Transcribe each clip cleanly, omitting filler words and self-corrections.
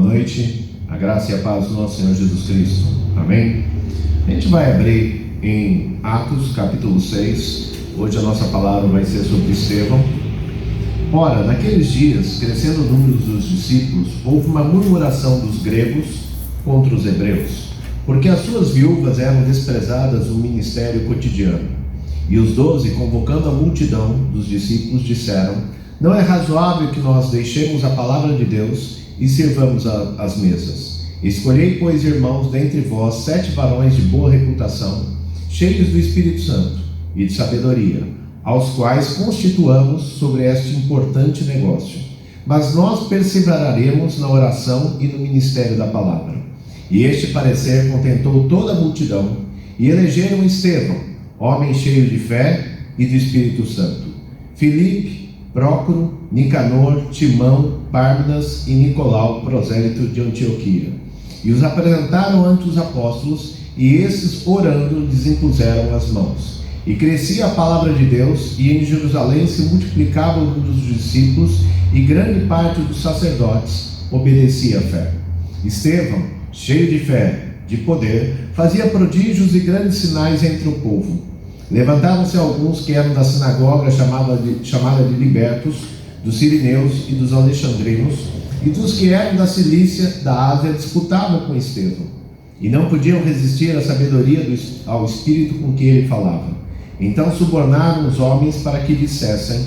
noite, a graça e a paz do nosso Senhor Jesus Cristo, amém? A gente vai abrir em Atos capítulo 6, hoje a nossa palavra vai ser sobre Estevão. Ora, naqueles dias, crescendo o número dos discípulos, houve uma murmuração dos gregos contra os hebreus, porque as suas viúvas eram desprezadas no ministério cotidiano. E os 12, convocando a multidão dos discípulos, disseram: não é razoável que nós deixemos a palavra de Deus e sirvamos as mesas. Escolhei, pois, irmãos, dentre vós 7 varões de boa reputação, cheios do Espírito Santo e de sabedoria, aos quais constituamos sobre este importante negócio. Mas nós perseveraremos na oração e no ministério da palavra. E este parecer contentou toda a multidão, e elegeram Estevão, homem cheio de fé e do Espírito Santo, Filipe, Prócoro, Nicanor, Timão, Pármenas e Nicolau, prosélito de Antioquia. E os apresentaram ante os apóstolos, e esses, orando, lhes impuseram as mãos. E crescia a palavra de Deus, e em Jerusalém se multiplicava o número dos discípulos, e grande parte dos sacerdotes obedecia à fé. Estevão, cheio de fé, de poder, fazia prodígios e grandes sinais entre o povo. Levantaram-se alguns que eram da sinagoga chamada de libertos, dos sirineus e dos alexandrinos, e dos que eram da Cilícia, da Ásia, disputavam com Estevão, e não podiam resistir à sabedoria ao espírito com que ele falava. Então subornaram os homens para que dissessem: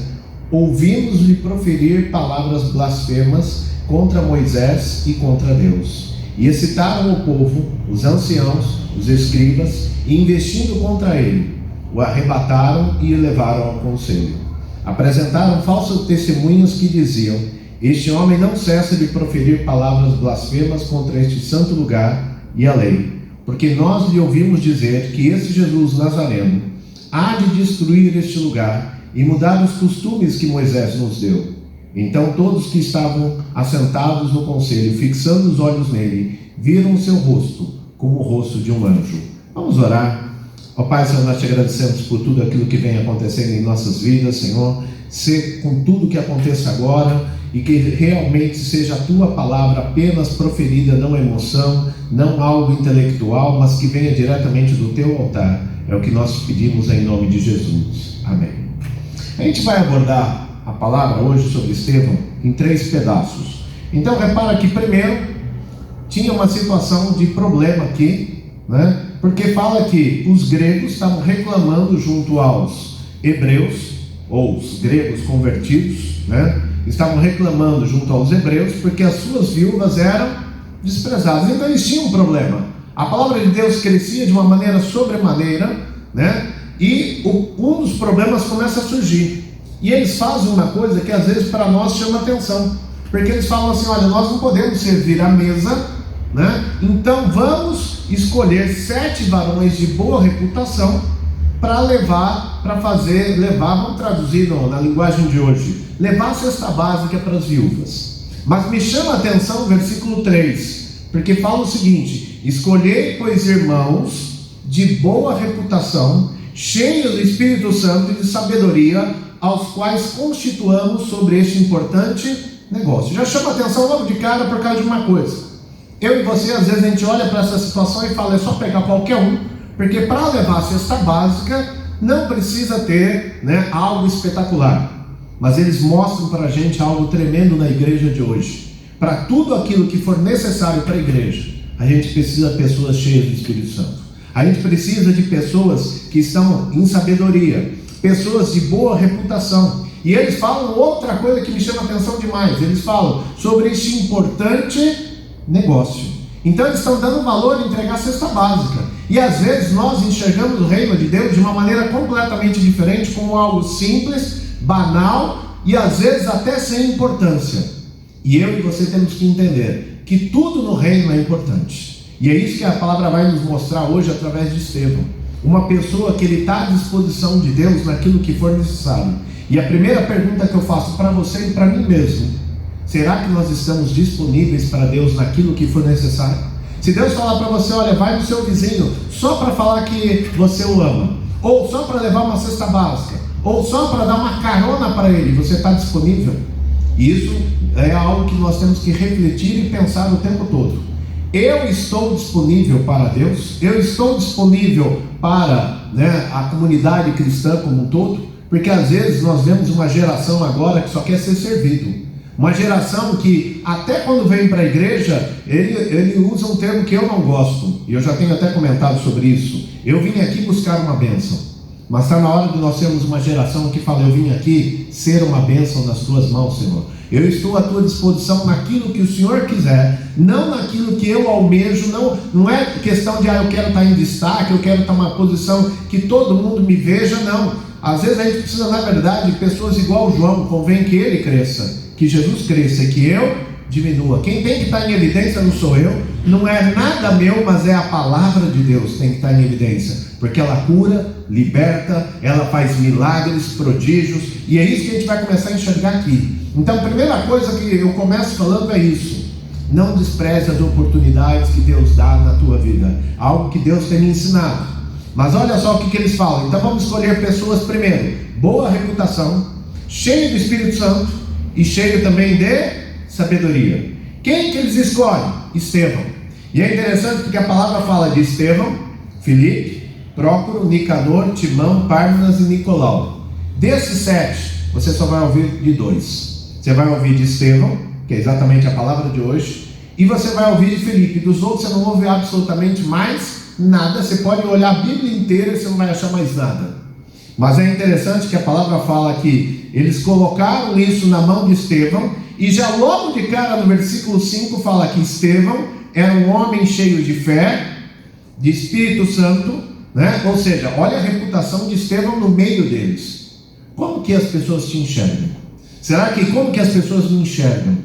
ouvimos-lhe proferir palavras blasfemas contra Moisés e contra Deus. E excitaram o povo, os anciãos, os escribas, e investindo contra ele, o arrebataram e o levaram ao conselho. Apresentaram falsas testemunhas que diziam: este homem não cessa de proferir palavras blasfemas contra este santo lugar e a lei, porque nós lhe ouvimos dizer que esse Jesus Nazareno há de destruir este lugar e mudar os costumes que Moisés nos deu. Então todos que estavam assentados no conselho, fixando os olhos nele, viram o seu rosto como o rosto de um anjo. Vamos orar. Ó Pai, Senhor, nós te agradecemos por tudo aquilo que vem acontecendo em nossas vidas, Senhor. Se com tudo que aconteça agora, e que realmente seja a tua palavra apenas proferida, não emoção, não algo intelectual, mas que venha diretamente do teu altar. É o que nós pedimos em nome de Jesus. Amém. A gente vai abordar a palavra hoje sobre Estevão em 3 pedaços. Então repara que primeiro tinha uma situação de problema aqui, né? Porque fala que os gregos estavam reclamando junto aos hebreus, ou os gregos convertidos, né? Estavam reclamando junto aos hebreus porque as suas viúvas eram desprezadas. Então eles tinham um problema. A palavra de Deus crescia de uma maneira sobremaneira, né? E um dos problemas começa a surgir. E eles fazem uma coisa que às vezes para nós chama atenção, porque eles falam assim: olha, nós não podemos servir à mesa, né? Então vamos escolher 7 varões de boa reputação para levar, vamos traduzir na linguagem de hoje, levar a cesta básica para as viúvas. Mas me chama a atenção o versículo 3, porque fala o seguinte: escolhei, pois, irmãos de boa reputação, cheios do Espírito Santo e de sabedoria, aos quais constituamos sobre este importante negócio. Já chama a atenção logo de cara por causa de uma coisa. Eu e você, às vezes a gente olha para essa situação e fala: é só pegar qualquer um, porque para levar a cesta básica não precisa ter, né, algo espetacular. Mas eles mostram para a gente algo tremendo na igreja de hoje. Para tudo aquilo que for necessário para a igreja, a gente precisa de pessoas cheias do Espírito Santo. A gente precisa de pessoas que estão em sabedoria, pessoas de boa reputação. E eles falam outra coisa que me chama a atenção demais. Eles falam sobre este importante negócio. Então eles estão dando valor em entregar a cesta básica. E às vezes nós enxergamos o reino de Deus de uma maneira completamente diferente, como algo simples, banal e às vezes até sem importância. E eu e você temos que entender que tudo no reino é importante. E é isso que a palavra vai nos mostrar hoje através de Estevão. Uma pessoa que ele está à disposição de Deus naquilo que for necessário. E a primeira pergunta que eu faço para você e para mim mesmo: será que nós estamos disponíveis para Deus naquilo que for necessário? Se Deus falar para você: olha, vai no seu vizinho só para falar que você o ama, ou só para levar uma cesta básica, ou só para dar uma carona para ele, você está disponível? E isso é algo que nós temos que refletir e pensar o tempo todo. Eu estou disponível para Deus? Eu estou disponível para, a comunidade cristã como um todo? Porque às vezes nós vemos uma geração agora que só quer ser servido. Uma geração que até quando vem para a igreja, ele usa um termo que eu não gosto. E eu já tenho até comentado sobre isso. Eu vim aqui buscar uma bênção. Mas está na hora de nós termos uma geração que fala: eu vim aqui ser uma bênção nas tuas mãos, Senhor. Eu estou à tua disposição naquilo que o Senhor quiser, não naquilo que eu almejo. Não é questão de eu quero estar em destaque, eu quero estar numa posição que todo mundo me veja, não. Às vezes a gente precisa, na verdade, de pessoas igual João. Convém que ele cresça, que Jesus cresça e que eu diminua. Quem tem que estar em evidência não sou eu, não é nada meu, mas é a palavra de Deus que tem que estar em evidência, porque ela cura, liberta, ela faz milagres, prodígios, e é isso que a gente vai começar a enxergar aqui. Então a primeira coisa que eu começo falando é isso: não despreze as oportunidades que Deus dá na tua vida, algo que Deus tem me ensinado. Mas olha só o que eles falam. Então vamos escolher pessoas primeiro, boa reputação, cheio do Espírito Santo e cheio também de sabedoria. Quem que eles escolhem? Estevão. E é interessante porque a palavra fala de Estevão, Filipe, Prócoro, Nicanor, Timão, Pármenas e Nicolau. Desses 7, você só vai ouvir de 2. Você vai ouvir de Estevão, que é exatamente a palavra de hoje, e você vai ouvir de Filipe. Dos outros você não ouve absolutamente mais nada. Você pode olhar a Bíblia inteira e você não vai achar mais nada. Mas é interessante que a palavra fala que eles colocaram isso na mão de Estevão, e já logo de cara no versículo 5 fala que Estevão era um homem cheio de fé, de Espírito Santo, ou seja, olha a reputação de Estevão no meio deles. Como que as pessoas te enxergam? Como que as pessoas me enxergam?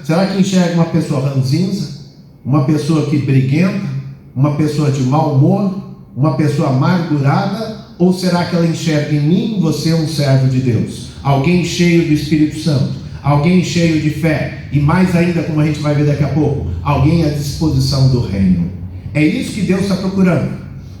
Será que enxergam uma pessoa ranzinza, uma pessoa que briguenta, uma pessoa de mau humor, uma pessoa amargurada? Ou será que ela enxerga em mim, você, um servo de Deus, alguém cheio do Espírito Santo, alguém cheio de fé, e mais ainda, como a gente vai ver daqui a pouco, alguém à disposição do reino? É isso que Deus está procurando: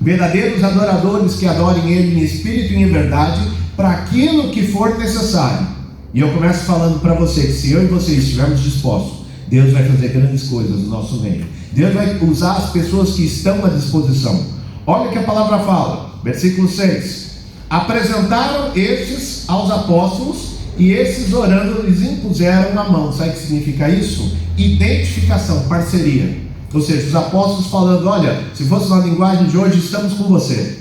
verdadeiros adoradores que adorem Ele em espírito e em verdade, para aquilo que for necessário. E eu começo falando para você que se eu e você estivermos dispostos, Deus vai fazer grandes coisas no nosso meio. Deus vai usar as pessoas que estão à disposição. Olha o que a palavra fala, versículo 6: apresentaram estes aos apóstolos, e esses orando lhes impuseram a mão. Sabe o que significa isso? Identificação, parceria. Ou seja, os apóstolos falando: olha, se fosse na linguagem de hoje, estamos com você,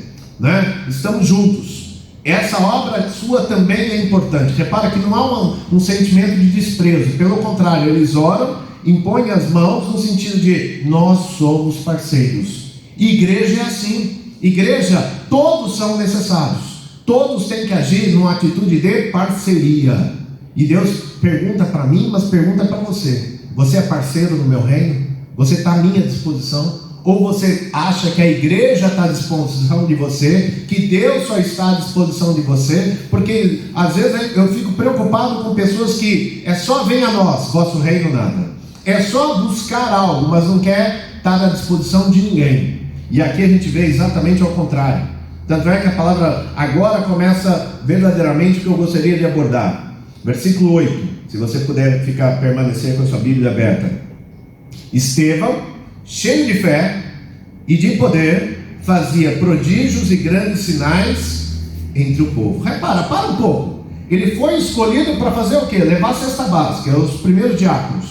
estamos juntos. Essa obra sua também é importante. Repara que não há um sentimento de desprezo, pelo contrário, eles oram, impõem as mãos no sentido de nós somos parceiros. E igreja é assim. Igreja, todos são necessários, todos têm que agir numa atitude de parceria. E Deus pergunta para mim, mas pergunta para você: você é parceiro no meu reino? Você está à minha disposição? Ou você acha que a igreja está à disposição de você, que Deus só está à disposição de você? Porque às vezes eu fico preocupado com pessoas que é só vem a nós, vosso reino nada. É só buscar algo, mas não quer estar à disposição de ninguém. E aqui a gente vê exatamente ao contrário. Tanto é que a palavra agora começa verdadeiramente o que eu gostaria de abordar. Versículo 8, se você puder permanecer com a sua Bíblia aberta. Estevão, cheio de fé e de poder, fazia prodígios e grandes sinais entre o povo. Repara, para um pouco. Ele foi escolhido para fazer o quê? Levar a cesta básica, os primeiros diáconos,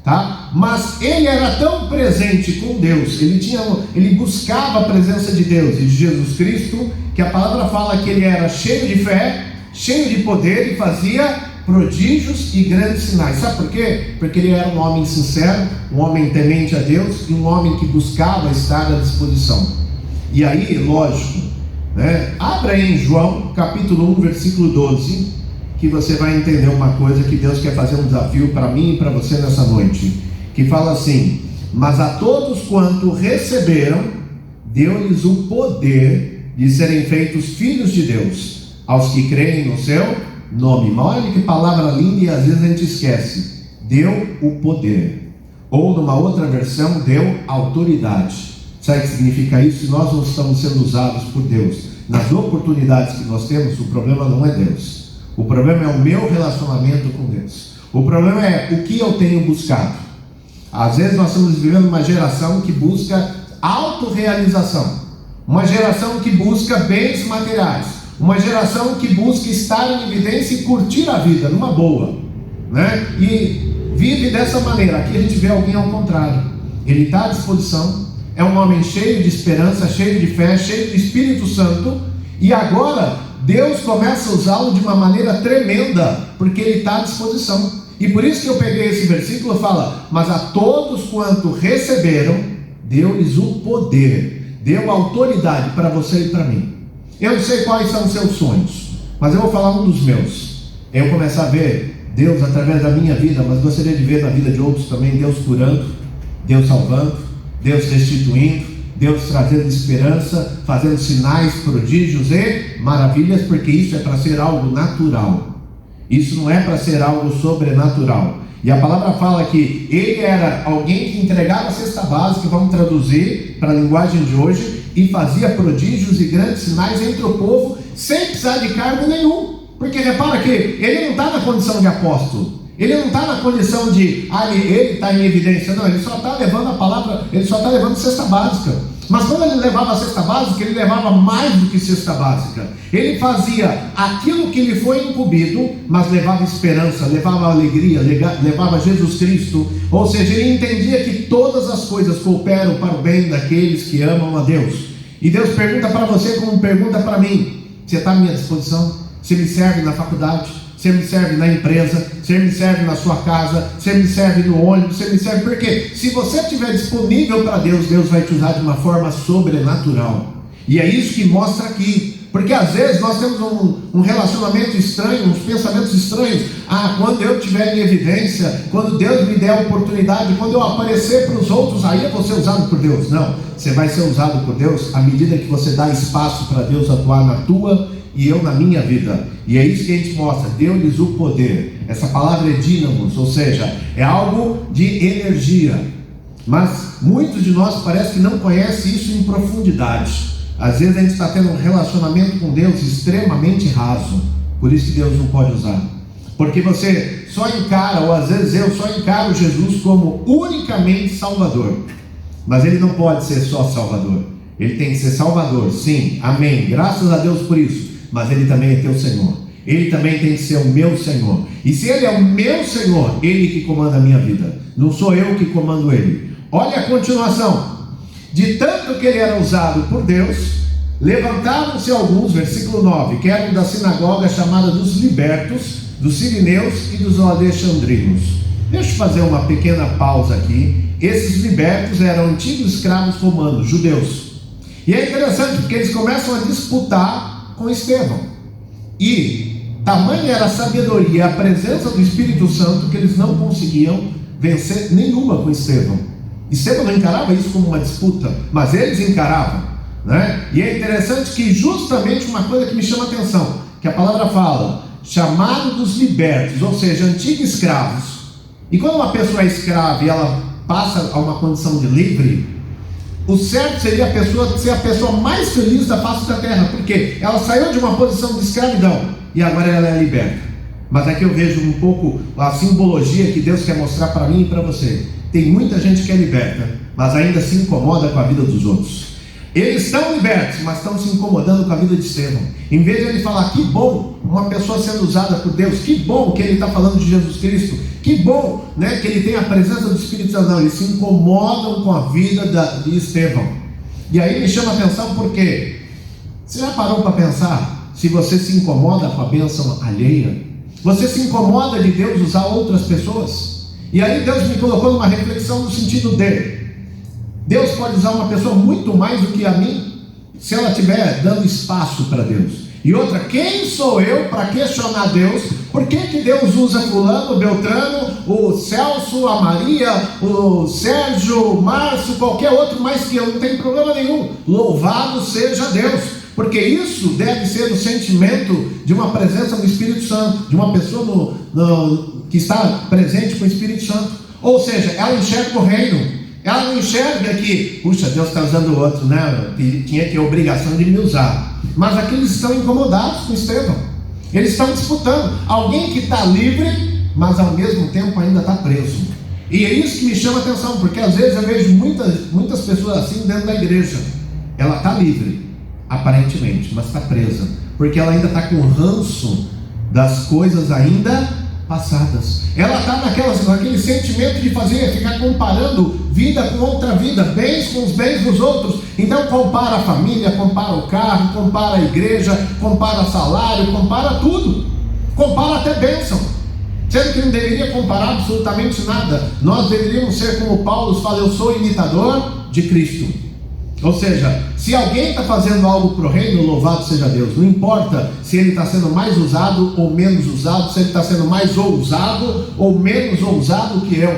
tá? Mas ele era tão presente com Deus, ele buscava a presença de Deus e de Jesus Cristo, que a palavra fala que ele era cheio de fé, cheio de poder e fazia prodígios e grandes sinais. Sabe por quê? Porque ele era um homem sincero, um homem temente a Deus e um homem que buscava estar à disposição. E aí, lógico, abra aí em João capítulo 1, versículo 12, que você vai entender uma coisa que Deus quer fazer um desafio para mim e para você nessa noite, que fala assim: mas a todos quanto receberam, deu-lhes o poder de serem feitos filhos de Deus, aos que creem no seu nome. Mas olha que palavra linda, e às vezes a gente esquece. Deu o poder, ou numa outra versão, deu autoridade. Sabe o que significa isso? Se nós não estamos sendo usados por Deus nas oportunidades que nós temos, o problema não é Deus. O problema é o meu relacionamento com Deus. O problema é o que eu tenho buscado. Às vezes nós estamos vivendo uma geração que busca autorrealização, uma geração que busca bens materiais, uma geração que busca estar em evidência e curtir a vida numa boa, né? E vive dessa maneira. Aqui a gente vê alguém ao contrário. Ele está à disposição, é um homem cheio de esperança, cheio de fé, cheio do Espírito Santo, e agora Deus começa a usá-lo de uma maneira tremenda, porque ele está à disposição. E por isso que eu peguei esse versículo e fala: mas a todos quanto receberam, deu-lhes o poder, deu autoridade para você e para mim. Eu não sei quais são os seus sonhos, mas eu vou falar um dos meus. Eu começar a ver Deus através da minha vida, mas gostaria de ver na vida de outros também, Deus curando, Deus salvando, Deus restituindo, Deus trazendo esperança, fazendo sinais, prodígios e maravilhas, porque isso é para ser algo natural. Isso não é para ser algo sobrenatural. E a palavra fala que ele era alguém que entregava a cesta básica, vamos traduzir para a linguagem de hoje, e fazia prodígios e grandes sinais entre o povo, sem precisar de cargo nenhum. Porque repara que ele não está na condição de apóstolo, ele não está na condição de, ele está em evidência, não, ele só está levando a palavra, ele só está levando cesta básica. Mas quando ele levava a cesta básica, ele levava mais do que cesta básica. Ele fazia aquilo que lhe foi incumbido, mas levava esperança, levava alegria, levava Jesus Cristo. Ou seja, ele entendia que todas as coisas cooperam para o bem daqueles que amam a Deus. E Deus pergunta para você como pergunta para mim: você está à minha disposição? Você me serve na faculdade? Você me serve na empresa? Você me serve na sua casa? Você me serve no ônibus? Você me serve por quê? Se você estiver disponível para Deus, Deus vai te usar de uma forma sobrenatural. E é isso que mostra aqui. Porque às vezes nós temos um relacionamento estranho, uns pensamentos estranhos. Quando eu estiver em evidência, quando Deus me der a oportunidade, quando eu aparecer para os outros, aí eu vou ser usado por Deus. Não, você vai ser usado por Deus à medida que você dá espaço para Deus atuar na tua e eu na minha vida. E é isso que a gente mostra: deu-lhes o poder. Essa palavra é dínamos, ou seja, é algo de energia. Mas muitos de nós parece que não conhecem isso em profundidade. Às vezes a gente está tendo um relacionamento com Deus extremamente raso. Por isso que Deus não pode usar. Porque você só encara, ou às vezes eu só encaro Jesus como unicamente Salvador. Mas Ele não pode ser só Salvador. Ele tem que ser Salvador, sim, amém, graças a Deus por isso. Mas Ele também é teu Senhor. Ele também tem que ser o meu Senhor. E se Ele é o meu Senhor, Ele que comanda a minha vida, não sou eu que comando Ele. Olha a continuação: de tanto que ele era usado por Deus, levantaram-se alguns, versículo 9, que eram da sinagoga chamada dos libertos, dos sirineus e dos alexandrinos. Deixa eu fazer uma pequena pausa aqui. Esses libertos eram antigos escravos romanos, judeus. E é interessante porque eles começam a disputar com Estevão. E tamanha era a sabedoria e a presença do Espírito Santo que eles não conseguiam vencer nenhuma com Estevão. Estevão não encarava isso como uma disputa, mas eles encaravam, né? E é interessante que justamente uma coisa que me chama a atenção, que a palavra fala, chamado dos libertos, ou seja, antigos escravos. E quando uma pessoa é escrava e ela passa a uma condição de livre, o certo seria a pessoa ser a pessoa mais feliz da face da terra, porque ela saiu de uma posição de escravidão e agora ela é liberta. Mas aqui eu vejo um pouco a simbologia que Deus quer mostrar para mim e para você. Tem muita gente que é liberta, mas ainda se incomoda com a vida dos outros. Eles estão libertos, mas estão se incomodando com a vida de Estevão. Em vez de ele falar: que bom uma pessoa sendo usada por Deus, que bom que ele está falando de Jesus Cristo, que bom, né, que ele tem a presença do Espírito Santo. Não, eles se incomodam com a vida de Estevão. E aí me chama a atenção porque você já parou para pensar se você se incomoda com a bênção alheia? Você se incomoda de Deus usar outras pessoas? E aí Deus me colocou numa reflexão no sentido de: Deus pode usar uma pessoa muito mais do que a mim, se ela estiver dando espaço para Deus. E outra, quem sou eu para questionar Deus? Por que Deus usa fulano, Beltrano, o Celso, a Maria, o Sérgio, o Márcio, qualquer outro mais que eu? Não tem problema nenhum. Louvado seja Deus, porque isso deve ser o sentimento de uma presença do Espírito Santo, de uma pessoa que está presente com o Espírito Santo. Ou seja, ela enxerga o reino. Ela não enxerga que, puxa, Deus está usando o outro, né? Tinha que ter a obrigação de me usar. Mas aqui eles estão incomodados com Estevão. Eles estão disputando. Alguém que está livre, mas ao mesmo tempo ainda está preso. E é isso que me chama a atenção, porque às vezes eu vejo muitas pessoas assim dentro da igreja. Ela está livre, aparentemente, mas está presa, porque ela ainda está com ranço das coisas ainda passadas. Ela está naquele sentimento de ficar comparando vida com outra vida, bens com os bens dos outros. Então compara a família, compara o carro, compara a igreja, compara salário, compara tudo, compara até bênção, sendo que não deveria comparar absolutamente nada. Nós deveríamos ser como Paulo fala: eu sou imitador de Cristo. Ou seja, se alguém está fazendo algo para o reino, louvado seja Deus. Não importa se ele está sendo mais usado ou menos usado, se ele está sendo mais ousado ou menos ousado que eu,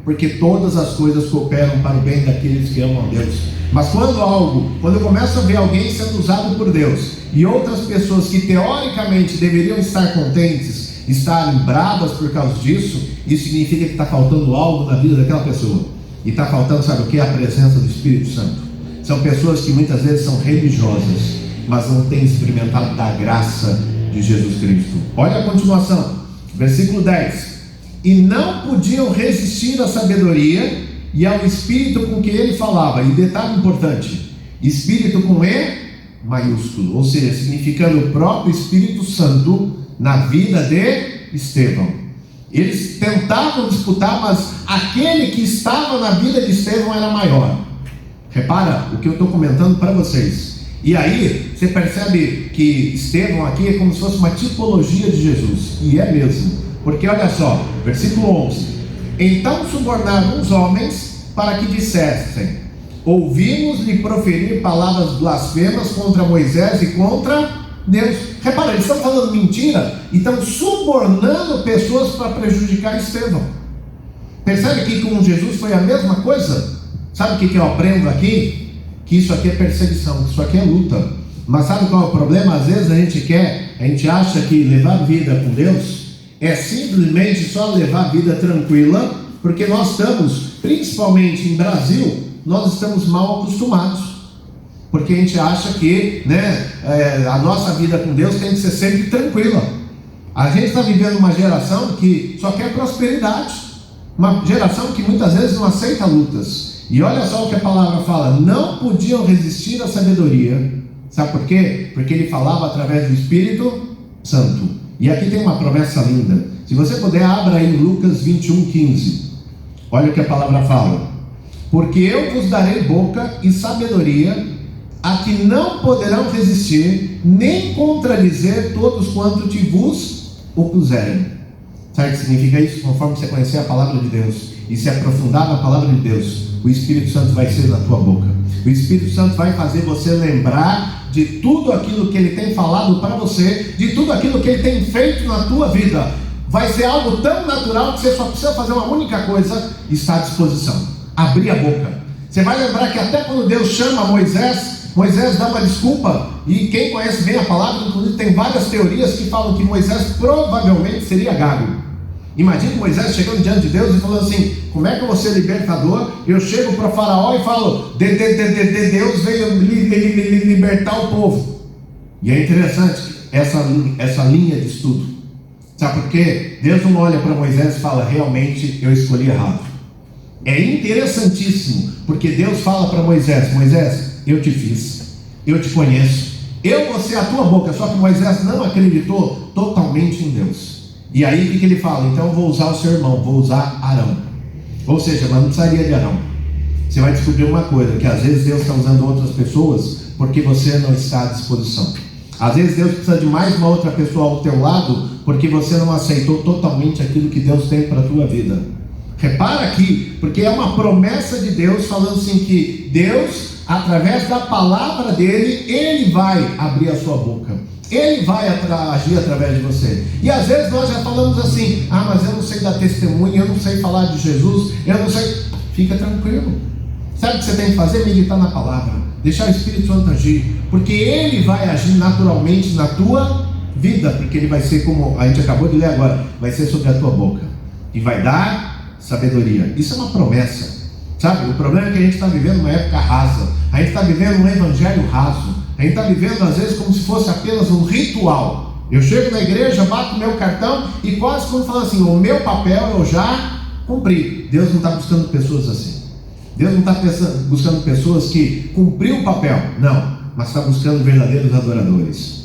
porque todas as coisas cooperam para o bem daqueles que amam a Deus. Mas quando eu começo a ver alguém sendo usado por Deus e outras pessoas que teoricamente deveriam estar contentes, estarem bravas por causa disso, isso significa que está faltando algo na vida daquela pessoa. E está faltando, sabe o que? A presença do Espírito Santo. São pessoas que muitas vezes são religiosas, mas não têm experimentado da graça de Jesus Cristo. Olha a continuação, versículo 10. E não podiam resistir à sabedoria e ao Espírito com que ele falava. E detalhe importante: Espírito com E maiúsculo, ou seja, significando o próprio Espírito Santo na vida de Estevão. Eles tentavam disputar, mas aquele que estava na vida de Estevão era maior. Repara o que eu estou comentando para vocês. E aí você percebe que Estevão aqui é como se fosse uma tipologia de Jesus. E é mesmo, porque olha só, versículo 11. Então subornaram os homens para que dissessem: ouvimos-lhe proferir palavras blasfemas contra Moisés e contra Deus. Repara, eles estão falando mentira e estão subornando pessoas para prejudicar Estevão. Percebe que com Jesus foi a mesma coisa? Sabe o que eu aprendo aqui? Que isso aqui é perseguição, que isso aqui é luta. Mas sabe qual é o problema? Às vezes a gente acha que levar vida com Deus é simplesmente só levar vida tranquila, porque nós estamos, principalmente em Brasil, nós estamos mal acostumados. Porque a gente acha que a nossa vida com Deus tem que ser sempre tranquila. A gente está vivendo uma geração que só quer prosperidade, uma geração que muitas vezes não aceita lutas. E olha só o que a palavra fala: não podiam resistir à sabedoria. Sabe por quê? Porque ele falava através do Espírito Santo. E aqui tem uma promessa linda. Se você puder, abra aí Lucas 21:15. Olha o que a palavra fala: porque eu vos darei boca e sabedoria, a que não poderão resistir, nem contradizer todos quanto te vos opuserem. Sabe o que significa isso? Conforme você conhecer a palavra de Deus e se aprofundar na palavra de Deus, o Espírito Santo vai ser na tua boca. O Espírito Santo vai fazer você lembrar de tudo aquilo que ele tem falado para você, de tudo aquilo que ele tem feito na tua vida. Vai ser algo tão natural que você só precisa fazer uma única coisa: estar à disposição, abrir a boca. Você vai lembrar que até quando Deus chama Moisés dá uma desculpa. E quem conhece bem a palavra, inclusive, tem várias teorias que falam que Moisés provavelmente seria gago. Imagina Moisés chegando diante de Deus e falando assim: como é que eu vou ser libertador? Eu chego para Faraó e falo: Deus veio libertar o povo. E é interessante essa linha de estudo. Sabe por quê? Deus não olha para Moisés e fala: realmente eu escolhi errado. É interessantíssimo, porque Deus fala para Moisés: Moisés, eu te fiz, eu te conheço, eu vou ser a tua boca. Só que Moisés não acreditou totalmente em Deus. E aí o que ele fala? Então eu vou usar o seu irmão, vou usar Arão. Ou seja, mas não precisaria de Arão. Você vai descobrir uma coisa: que às vezes Deus está usando outras pessoas porque você não está à disposição. Às vezes Deus precisa de mais uma outra pessoa ao teu lado porque você não aceitou totalmente aquilo que Deus tem para a tua vida. Repara aqui, porque é uma promessa de Deus falando assim que Deus, através da palavra dele, ele vai abrir a sua boca. Ele vai agir através de você. E às vezes nós já falamos assim: mas eu não sei dar testemunho, eu não sei falar de Jesus, eu não sei. Fica tranquilo. Sabe o que você tem que fazer? Meditar na palavra, deixar o Espírito Santo agir, porque ele vai agir naturalmente na tua vida, porque ele vai ser, como a gente acabou de ler agora, vai ser sobre a tua boca e vai dar sabedoria. Isso é uma promessa. Sabe, o problema é que a gente está vivendo uma época rasa, a gente está vivendo um evangelho raso, a gente está vivendo às vezes como se fosse apenas um ritual. Eu chego na igreja, bato meu cartão e quase como falando assim, o meu papel eu já cumpri. Deus não está buscando pessoas assim. Deus não está buscando pessoas que cumpriu o papel, não, mas está buscando verdadeiros adoradores.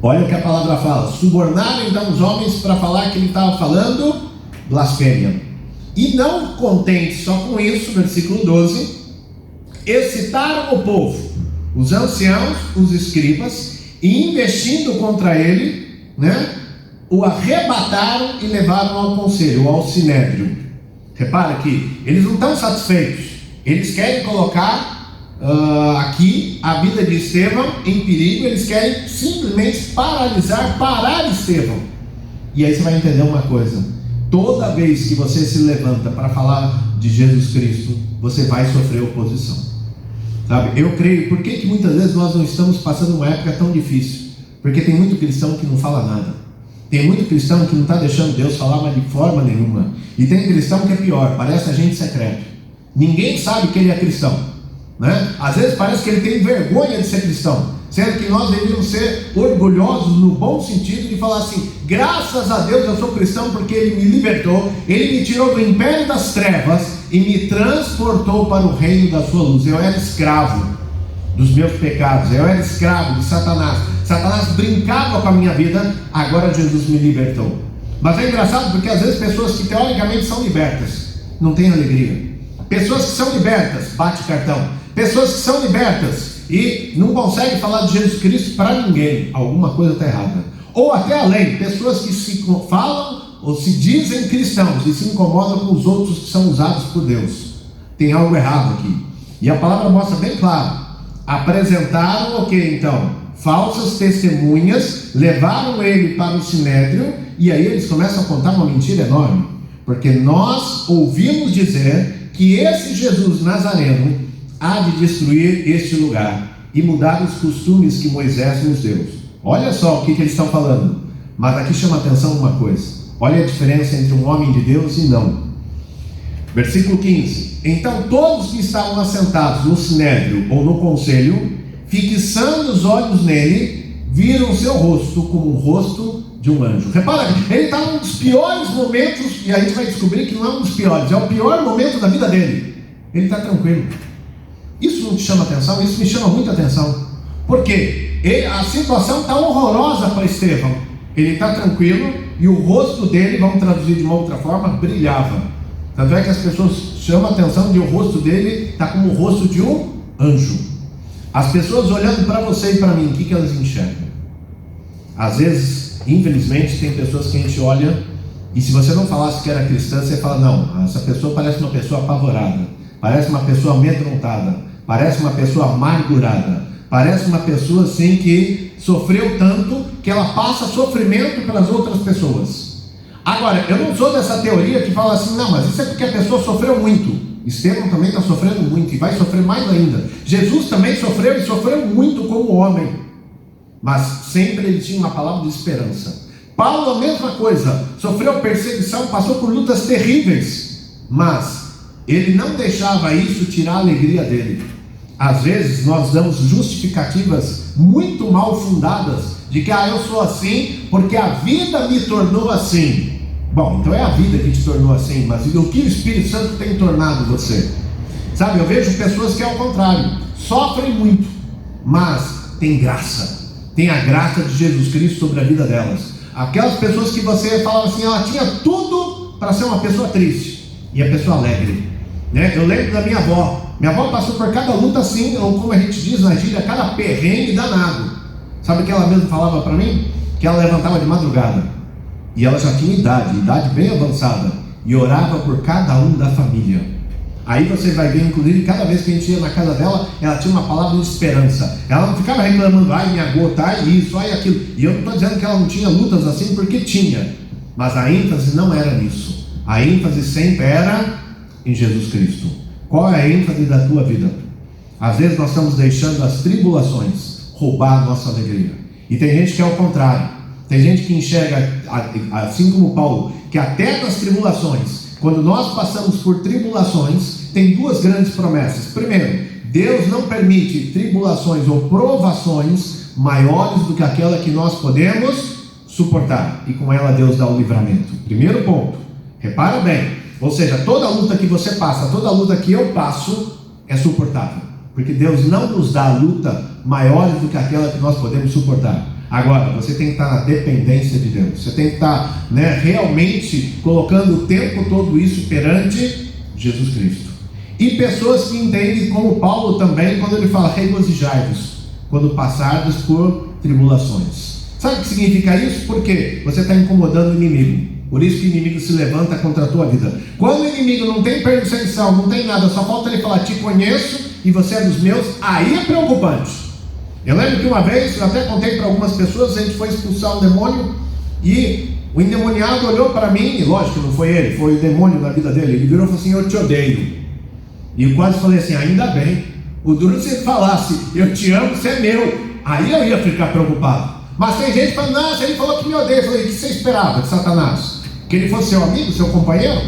Olha o que a palavra fala: subornaram então os homens para falar que ele estava falando blasfêmia. E não contente só com isso, versículo 12, excitaram o povo, os anciãos, os escribas, e investindo contra ele, o arrebataram e levaram ao conselho, ao sinédrio. Repara que eles não estão satisfeitos, eles querem colocar aqui a vida de Estevão em perigo, eles querem simplesmente parar Estevão. E aí você vai entender uma coisa: toda vez que você se levanta para falar de Jesus Cristo, você vai sofrer oposição, sabe? Eu creio, por que muitas vezes nós não estamos passando uma época tão difícil? Porque tem muito cristão que não fala nada, tem muito cristão que não está deixando Deus falar mais de forma nenhuma, e tem cristão que é pior, parece agente secreto, ninguém sabe que ele é cristão, Às vezes parece que ele tem vergonha de ser cristão, sendo que nós deveríamos ser orgulhosos no bom sentido de falar assim: graças a Deus eu sou cristão porque Ele me libertou, Ele me tirou do império das trevas e me transportou para o reino da sua luz. Eu era escravo dos meus pecados, eu era escravo de Satanás, Satanás brincava com a minha vida, agora Jesus me libertou. Mas é engraçado porque às vezes pessoas que teoricamente são libertas não têm alegria, pessoas que são libertas bate cartão, pessoas que são libertas e não conseguem falar de Jesus Cristo para ninguém, alguma coisa está errada. Ou até além, pessoas que se falam ou se dizem cristãos e se incomodam com os outros que são usados por Deus. Tem algo errado aqui. E a palavra mostra bem claro: apresentaram o que então? Falsas testemunhas, levaram ele para o sinédrio, e aí eles começam a contar uma mentira enorme, porque nós ouvimos dizer que esse Jesus Nazareno há de destruir este lugar e mudar os costumes que Moisés nos deu. Olha só o que eles estão falando. Mas aqui chama a atenção uma coisa: olha a diferença entre um homem de Deus e não. Versículo 15: então todos que estavam assentados no sinédrio ou no conselho, fixando os olhos nele, viram seu rosto como o rosto de um anjo. Repara, ele está num dos piores momentos, e a gente vai descobrir que não é um dos piores, é o pior momento da vida dele. Ele está tranquilo. Isso não te chama atenção? Isso me chama muita atenção. Por quê? A situação está horrorosa para Estevão. Ele está tranquilo e o rosto dele, vamos traduzir de uma outra forma, brilhava. Tanto é que as pessoas chamam a atenção de o rosto dele está como o rosto de um anjo. As pessoas olhando para você e para mim, o que elas enxergam? Às vezes, infelizmente, tem pessoas que a gente olha e se você não falasse que era cristã, você fala: não, essa pessoa parece uma pessoa apavorada, parece uma pessoa amedrontada, parece uma pessoa amargurada, parece uma pessoa assim que sofreu tanto que ela passa sofrimento para as outras pessoas. Agora, eu não sou dessa teoria que fala assim: não, mas isso é porque a pessoa sofreu muito. Estevão também está sofrendo muito e vai sofrer mais ainda. Jesus também sofreu e sofreu muito como homem, mas sempre ele tinha uma palavra de esperança. Paulo, a mesma coisa, sofreu perseguição, passou por lutas terríveis, mas ele não deixava isso tirar a alegria dele. Às vezes nós damos justificativas muito mal fundadas de que eu sou assim porque a vida me tornou assim. Bom, então é a vida que te tornou assim, mas o que o Espírito Santo tem tornado você? Sabe, eu vejo pessoas que é ao contrário, sofrem muito, mas tem graça, tem a graça de Jesus Cristo sobre a vida delas. Aquelas pessoas que você falava assim, ela tinha tudo para ser uma pessoa triste, e a pessoa alegre, Eu lembro da minha avó passou por cada luta assim, ou como a gente diz na gíria, cada perrengue danado. Sabe o que ela mesmo falava para mim? Que ela levantava de madrugada, e ela já tinha idade bem avançada, e orava por cada um da família. Aí você vai ver, inclusive, cada vez que a gente ia na casa dela, ela tinha uma palavra de esperança. Ela não ficava reclamando: minha gota, isso, aquilo. E eu não estou dizendo que ela não tinha lutas assim, porque tinha, mas a ênfase não era nisso. A ênfase sempre era em Jesus Cristo. Qual é a ênfase da tua vida? Às vezes nós estamos deixando as tribulações roubar a nossa alegria, e tem gente que é o contrário. Tem gente que enxerga, assim como Paulo, que até nas tribulações, quando nós passamos por tribulações, tem duas grandes promessas. Primeiro, Deus não permite tribulações ou provações maiores do que aquela que nós podemos suportar, e com ela Deus dá o livramento. Primeiro ponto, repara bem, ou seja, toda luta que você passa, toda luta que eu passo é suportável, porque Deus não nos dá luta maiores do que aquela que nós podemos suportar. Agora, você tem que estar na dependência de Deus, você tem que estar, realmente colocando o tempo todo isso perante Jesus Cristo. E pessoas que entendem, como Paulo também, quando ele fala: regozijai-vos quando passardes por tribulações. Sabe o que significa isso? Porque você está incomodando o inimigo, por isso que o inimigo se levanta contra a tua vida. Quando o inimigo não tem perseguição, não tem nada, só falta ele falar: te conheço e você é dos meus, aí é preocupante. Eu lembro que uma vez, eu até contei para algumas pessoas, a gente foi expulsar um demônio e o endemoniado olhou para mim, e lógico que não foi ele, foi o demônio na vida dele. Ele virou e falou assim: eu te odeio. E eu quase falei assim: ainda bem. O duro se ele falasse: eu te amo, você é meu, aí eu ia ficar preocupado. Mas tem gente que fala: nossa, ele falou que me odeia. Eu falei: o que você esperava de Satanás? Que ele fosse seu amigo, seu companheiro?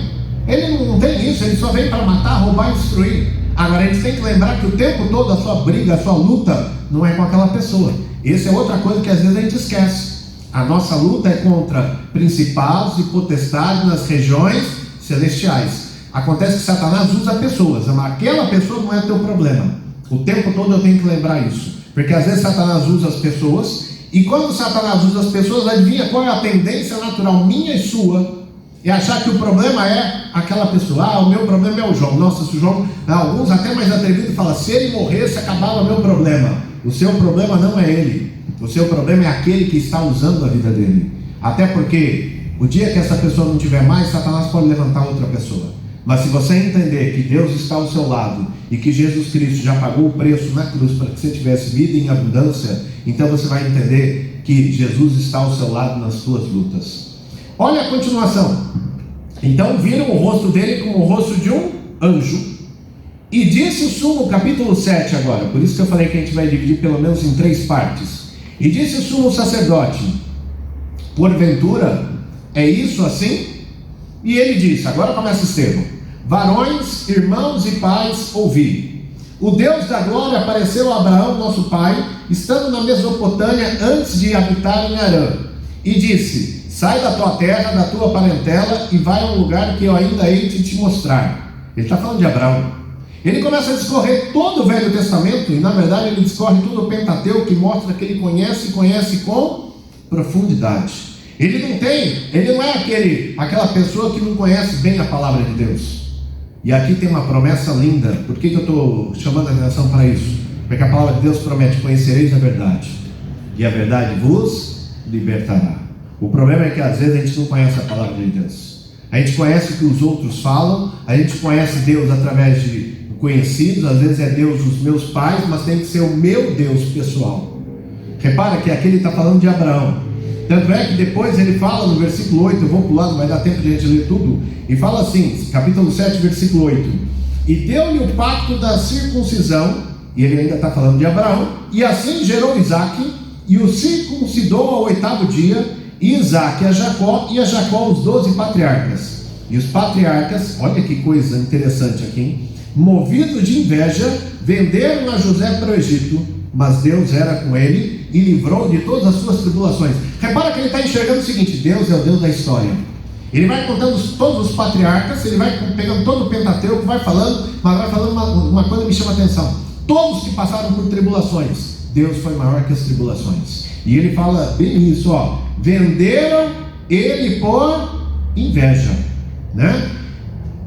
Ele não tem isso, ele só vem para matar, roubar e destruir. Agora a gente tem que lembrar que o tempo todo a sua briga, a sua luta não é com aquela pessoa. Essa é outra coisa que às vezes a gente esquece. A nossa luta é contra principados e potestades nas regiões celestiais. Acontece que Satanás usa pessoas, mas aquela pessoa não é teu problema. O tempo todo eu tenho que lembrar isso, porque às vezes Satanás usa as pessoas, e quando Satanás usa as pessoas, adivinha qual é a tendência natural minha e sua? É achar que o problema é aquela pessoa. Ah, o meu problema é o João. Nossa, se o João, alguns até mais atrevidos falam: se ele morresse, acabava o meu problema. O seu problema não é ele, o seu problema é aquele que está usando a vida dele. Até porque o dia que essa pessoa não tiver mais, Satanás pode levantar outra pessoa. Mas se você entender que Deus está ao seu lado e que Jesus Cristo já pagou o preço na cruz para que você tivesse vida em abundância, então você vai entender que Jesus está ao seu lado nas suas lutas. Olha a continuação. Então viram o rosto dele como o rosto de um anjo. E disse o sumo, capítulo 7 agora, por isso que eu falei que a gente vai dividir pelo menos em 3 partes. E disse o sumo sacerdote: porventura é isso assim? E ele disse, agora começa Estevão: varões, irmãos e pais, ouvi. O Deus da glória apareceu a Abraão, nosso pai, estando na Mesopotâmia, antes de habitar em Harã, e disse: sai da tua terra, da tua parentela, e vai a um lugar que eu ainda hei de te mostrar. Ele está falando de Abraão. Ele começa a discorrer todo o Velho Testamento, e na verdade ele discorre todo o Pentateuco, que mostra que ele conhece com profundidade. Ele não é aquela pessoa que não conhece bem a palavra de Deus. E aqui tem uma promessa linda. Por que eu estou chamando a atenção para isso? Porque a palavra de Deus promete: conhecereis a verdade, e a verdade vos libertará. O problema é que às vezes a gente não conhece a palavra de Deus. A gente conhece o que os outros falam, a gente conhece Deus através de conhecidos, às vezes é Deus dos meus pais, mas tem que ser o meu Deus pessoal. Repara que aqui ele está falando de Abraão. Tanto é que depois ele fala no versículo 8, eu vou pular, não vai dar tempo de a gente ler tudo, e fala assim, capítulo 7, versículo 8: e deu-lhe o pacto da circuncisão, e ele ainda está falando de Abraão, e assim gerou Isaque, e o circuncidou ao 8º dia, e Isaque a Jacó, e a Jacó os 12 patriarcas. E os patriarcas, olha que coisa interessante aqui, hein? Movidos de inveja, venderam a José para o Egito, mas Deus era com ele e livrou de todas as suas tribulações. Repara que ele está enxergando o seguinte: Deus é o Deus da história. Ele vai contando todos os patriarcas, ele vai pegando todo o Pentateuco, vai falando, mas vai falando uma coisa que me chama a atenção: todos que passaram por tribulações, Deus foi maior que as tribulações. E ele fala bem isso, ó: venderam ele por inveja, né?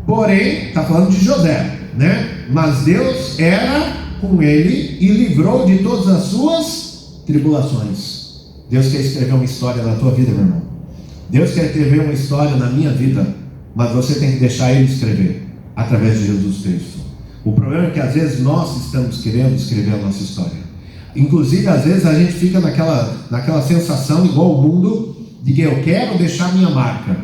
Porém, está falando de José, né? Mas Deus era com ele e livrou de todas as suas tribulações. Deus quer escrever uma história na tua vida, meu irmão. Deus quer escrever uma história na minha vida, mas você tem que deixar Ele escrever através de Jesus Cristo. O problema é que às vezes nós estamos querendo escrever a nossa história. Inclusive às vezes a gente fica naquela sensação igual o mundo, de que eu quero deixar minha marca.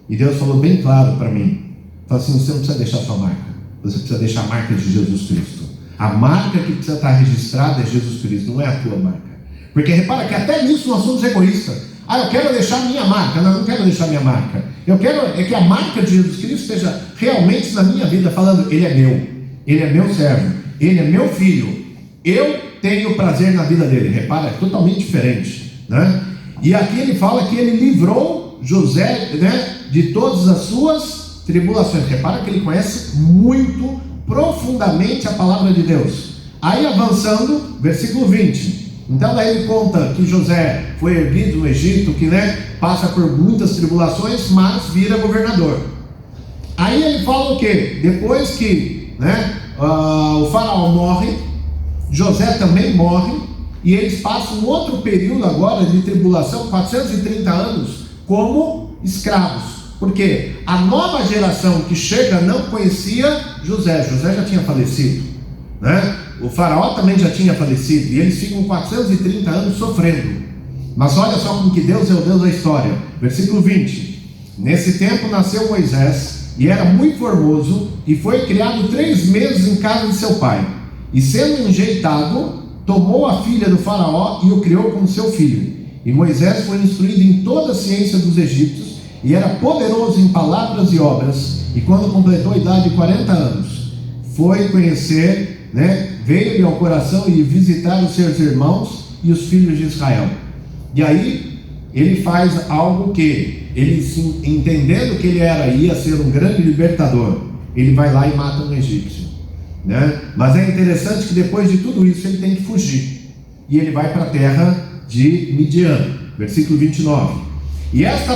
E Deus falou bem claro para mim, falou assim: você não precisa deixar sua marca, você precisa deixar a marca de Jesus Cristo. A marca que precisa estar registrada é Jesus Cristo, não é a tua marca. Porque repara que até nisso nós somos egoístas. Eu quero deixar a minha marca. Não quero deixar a minha marca. Eu quero que a marca de Jesus Cristo esteja realmente na minha vida, falando: Ele é meu servo, ele é meu filho, eu tenho prazer na vida dele. Repara, é totalmente diferente, né? E aqui ele fala que ele livrou José, né, de todas as suas tribulações. Repara que ele conhece muito profundamente a palavra de Deus. Aí avançando, versículo 20. Então daí ele conta que José foi erguido no Egito, que, né, passa por muitas tribulações, mas vira governador. Aí ele fala o quê? Depois que, né, o faraó morre, José também morre, e eles passam um outro período agora de tribulação, 430 anos, como escravos. Porque a nova geração que chega não conhecia José. José já tinha falecido, né? O faraó também já tinha falecido, e eles ficam 430 anos sofrendo. Mas olha só como que Deus é o Deus da história. Versículo 20. Nesse tempo nasceu Moisés, e era muito formoso, e foi criado 3 meses em casa de seu pai. E sendo enjeitado, tomou a filha do faraó e o criou como seu filho. E Moisés foi instruído em toda a ciência dos egípcios, e era poderoso em palavras e obras. E quando completou a idade de 40 anos, foi conhecer, né, veio-lhe ao coração e visitar os seus irmãos e os filhos de Israel. E aí ele faz algo que ele, entendendo que ele ia ser um grande libertador, ele vai lá e mata um egípcio, né? Mas é interessante que depois de tudo isso ele tem que fugir, e ele vai para a terra de Midian. Versículo 29. E a esta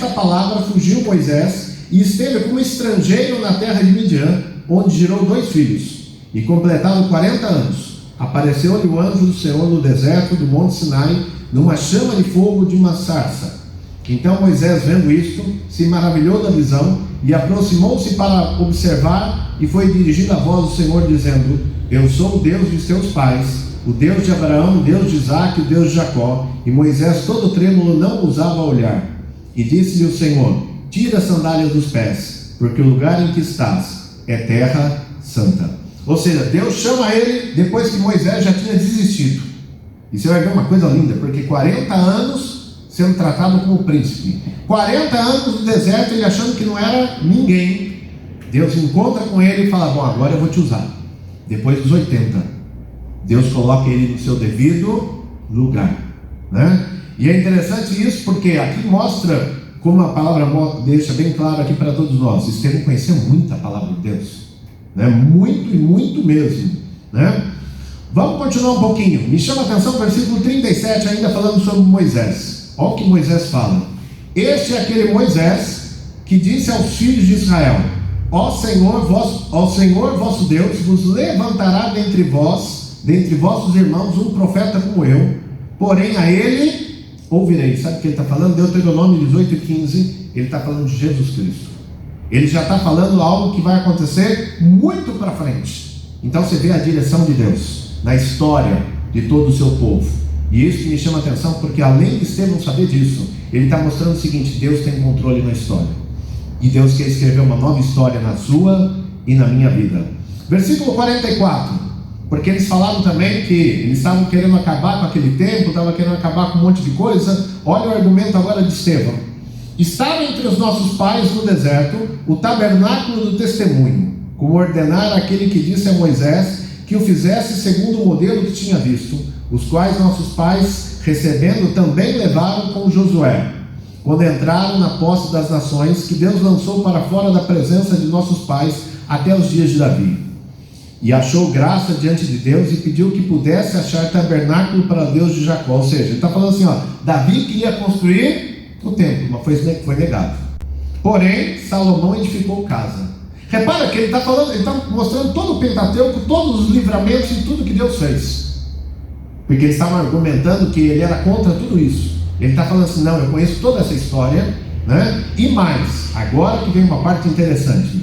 palavra fugiu Moisés, e esteve como estrangeiro na terra de Midian, onde gerou 2 filhos. E completado 40 anos, apareceu-lhe o anjo do Senhor no deserto do monte Sinai, numa chama de fogo de uma sarça. Então Moisés, vendo isto, se maravilhou da visão, e aproximou-se para observar, e foi dirigida a voz do Senhor, dizendo: Eu sou o Deus de seus pais, o Deus de Abraão, o Deus de Isaque, o Deus de Jacó. E Moisés, todo trêmulo, não ousava olhar. E disse-lhe o Senhor: Tira as sandálias dos pés, porque o lugar em que estás é terra santa. Ou seja, Deus chama ele depois que Moisés já tinha desistido. E você vai ver uma coisa linda, porque 40 anos sendo tratado como príncipe, 40 anos no deserto, ele achando que não era ninguém. Deus encontra com ele e fala: Bom, agora eu vou te usar. Depois dos 80, Deus coloca ele no seu devido lugar, né? E é interessante isso, porque aqui mostra, como a palavra deixa bem claro aqui para todos nós, Estevão conheceu muito a palavra de Deus, né? Muito e muito mesmo, né? Vamos continuar um pouquinho. Me chama a atenção o versículo 37, ainda falando sobre Moisés. Olha o que Moisés fala: Este é aquele Moisés que disse aos filhos de Israel: Ó Senhor vosso Deus vos levantará dentre vossos irmãos um profeta como eu, porém a ele ouvirei. Sabe o que ele está falando? Deuteronômio 18:15. Ele está falando de Jesus Cristo. Ele já está falando algo que vai acontecer muito para frente. Então você vê a direção de Deus na história de todo o seu povo. E isso que me chama a atenção, porque além de Estevão saber disso, ele está mostrando o seguinte: Deus tem controle na história. E Deus quer escrever uma nova história na sua e na minha vida. Versículo 44. Porque eles falaram também que eles estavam querendo acabar com aquele templo, estavam querendo acabar com um monte de coisa. Olha o argumento agora de Estevão: Estava entre os nossos pais no deserto o tabernáculo do testemunho, como ordenara aquele que disse a Moisés que o fizesse segundo o modelo que tinha visto, os quais nossos pais, recebendo, também levaram com Josué, quando entraram na posse das nações que Deus lançou para fora da presença de nossos pais até os dias de Davi. E achou graça diante de Deus e pediu que pudesse achar tabernáculo para Deus de Jacó. Ou seja, ele está falando assim, Davi queria construir o templo, mas foi negado. Porém, Salomão edificou casa. Repara que ele está falando, ele está mostrando todo o Pentateuco, todos os livramentos e tudo que Deus fez. Porque eles estavam argumentando que ele era contra tudo isso. Ele está falando assim: não, eu conheço toda essa história, né? E mais, agora que vem uma parte interessante.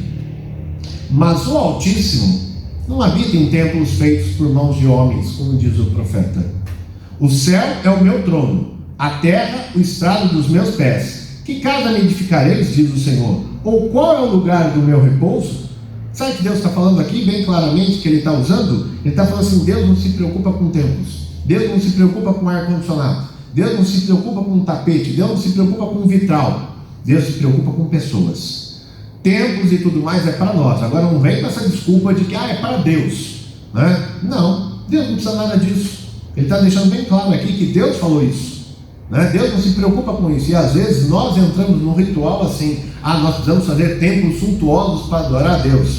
Mas o Altíssimo não habita em templos feitos por mãos de homens, como diz o profeta. O céu é o meu trono, a terra o estrado dos meus pés. Que casa me edificareis, diz o Senhor? Ou qual é o lugar do meu repouso? Sabe o que Deus está falando aqui, bem claramente, que Ele está usando? Ele está falando assim: Deus não se preocupa com templos, Deus não se preocupa com ar-condicionado, Deus não se preocupa com tapete, Deus não se preocupa com vitral, Deus se preocupa com pessoas. templos e tudo mais é para nós. Agora não vem com essa desculpa de que é para Deus, né? Não, Deus não precisa nada disso. Ele está deixando bem claro aqui que Deus falou isso, né? Deus não se preocupa com isso. E às vezes nós entramos num ritual assim: nós precisamos fazer templos suntuosos para adorar a Deus.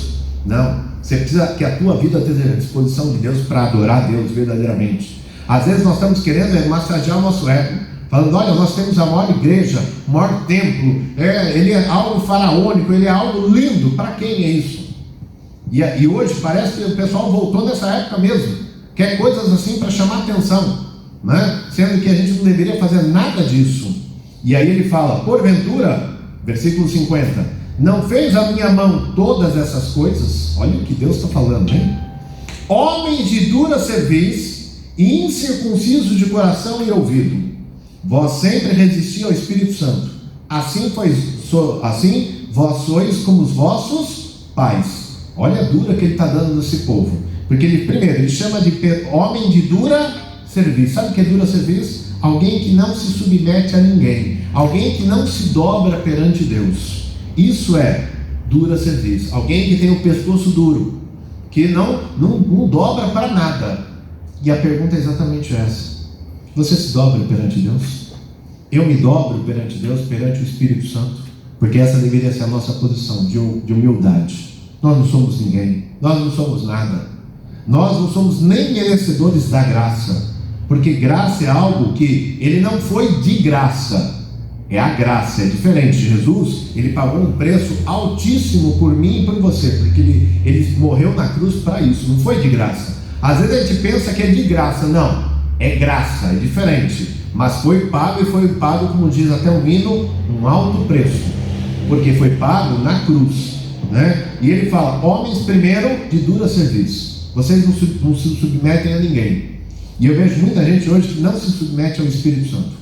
Não, você precisa que a tua vida esteja à disposição de Deus para adorar a Deus verdadeiramente. Às vezes nós estamos querendo massagear o nosso ego, falando: olha, nós temos a maior igreja, o maior templo, ele é algo faraônico, ele é algo lindo. Para quem é isso? E hoje parece que o pessoal voltou nessa época mesmo, quer coisas assim para chamar atenção, né? Sendo que a gente não deveria fazer nada disso. E aí ele fala: porventura, versículo 50, não fez a minha mão todas essas coisas? Olha o que Deus está falando, hein? Homens de dura cerviz e incircuncisos de coração e ouvido, vós sempre resisti ao Espírito Santo, assim vós sois como os vossos pais. Olha a dura que ele está dando nesse povo, porque ele chama de homem de dura cerviz. Sabe o que é dura cerviz? Alguém que não se submete a ninguém, alguém que não se dobra perante Deus. Isso é dura cerviz. Alguém que tem o pescoço duro, que não dobra para nada. E a pergunta é exatamente essa: você se dobra perante Deus? Eu me dobro perante Deus, perante o Espírito Santo? Porque essa deveria ser a nossa posição de humildade. Nós não somos ninguém, nós não somos nada, nós não somos nem merecedores da graça, porque graça é algo que ele não foi de graça, é a graça, é diferente. Jesus, ele pagou um preço altíssimo por mim e por você, porque ele morreu na cruz para isso, não foi de graça. Às vezes a gente pensa que é de graça, não, é graça, é diferente, mas foi pago, e foi pago, como diz até o hino, um alto preço, porque foi pago na cruz, né? E ele fala: homens primeiro de dura cerviz, vocês não se submetem a ninguém. E eu vejo muita gente hoje que não se submete ao Espírito Santo.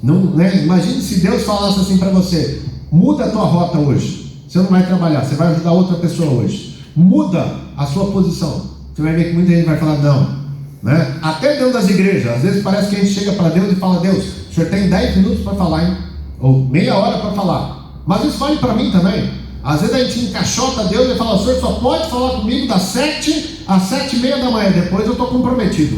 Não, né? Imagine se Deus falasse assim para você: muda a tua rota hoje, você não vai trabalhar, você vai ajudar outra pessoa hoje, muda a sua posição. Você vai ver que muita gente vai falar não, né? Até dentro das igrejas, às vezes parece que a gente chega para Deus e fala: Deus, o senhor tem 10 minutos para falar, hein? Ou meia hora para falar. Mas isso vale para mim também. Às vezes a gente encaixota Deus e fala: o senhor só pode falar comigo das 7 às 7:30 da manhã, depois eu estou comprometido.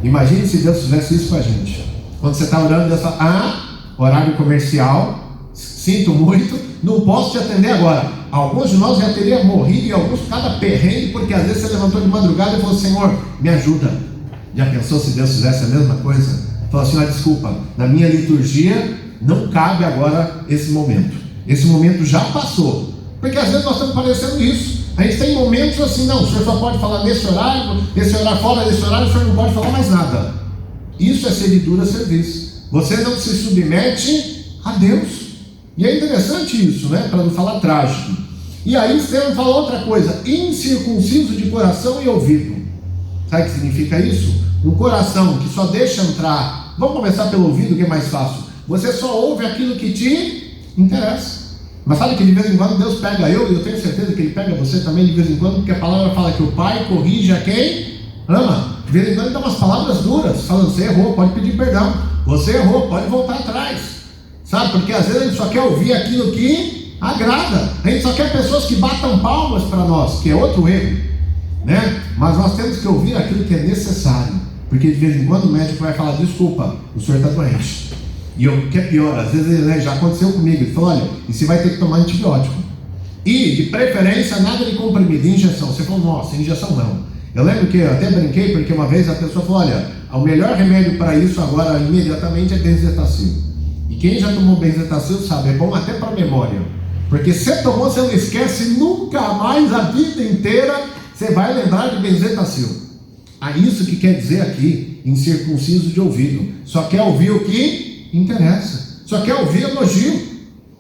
Imagine se Deus fizesse isso com a gente. Quando você está orando, Deus fala: horário comercial, sinto muito, não posso te atender agora. Alguns de nós já teriam morrido, e alguns cada perrengue, porque às vezes você levantou de madrugada e falou: Senhor, me ajuda. Já pensou se Deus fizesse a mesma coisa? Falou assim: desculpa, na minha liturgia não cabe agora esse momento. Esse momento já passou. Porque às vezes nós estamos parecendo isso. A gente tem momentos assim: não, o senhor só pode falar nesse horário, fora desse horário, o senhor não pode falar mais nada. Isso é ser de dura cerviz. Você não se submete a Deus. E é interessante isso, né? Para não falar trágico. E aí Estevão fala outra coisa: incircunciso de coração e ouvido. Sabe o que significa isso? Um coração que só deixa entrar. Vamos começar pelo ouvido, que é mais fácil. Você só ouve aquilo que te interessa. Mas sabe que de vez em quando Deus pega eu, e eu tenho certeza que Ele pega você também de vez em quando, porque a palavra fala que o Pai corrige a quem ama. De vez em quando Ele dá umas palavras duras, falando: você errou, pode pedir perdão. Você errou, pode voltar atrás. Sabe, porque às vezes a gente só quer ouvir aquilo que agrada. A gente só quer pessoas que batam palmas para nós, que é outro erro, né? Mas nós temos que ouvir aquilo que é necessário, porque de vez em quando o médico vai falar: desculpa, o senhor está doente. E o que é pior, às vezes, né, já aconteceu comigo. Ele falou: olha, e você vai ter que tomar antibiótico. E, de preferência, nada de comprimido, injeção. Você falou: nossa, injeção não. Eu lembro que eu até brinquei, porque uma vez a pessoa falou: olha, o melhor remédio para isso agora, imediatamente, é benzetacil. E quem já tomou benzetacil sabe, é bom até para a memória. Porque se você tomou, você não esquece nunca mais, a vida inteira, você vai lembrar de benzetacil. Isso que quer dizer aqui, incircunciso de ouvido. Só quer ouvir o que interessa, só quer ouvir elogio.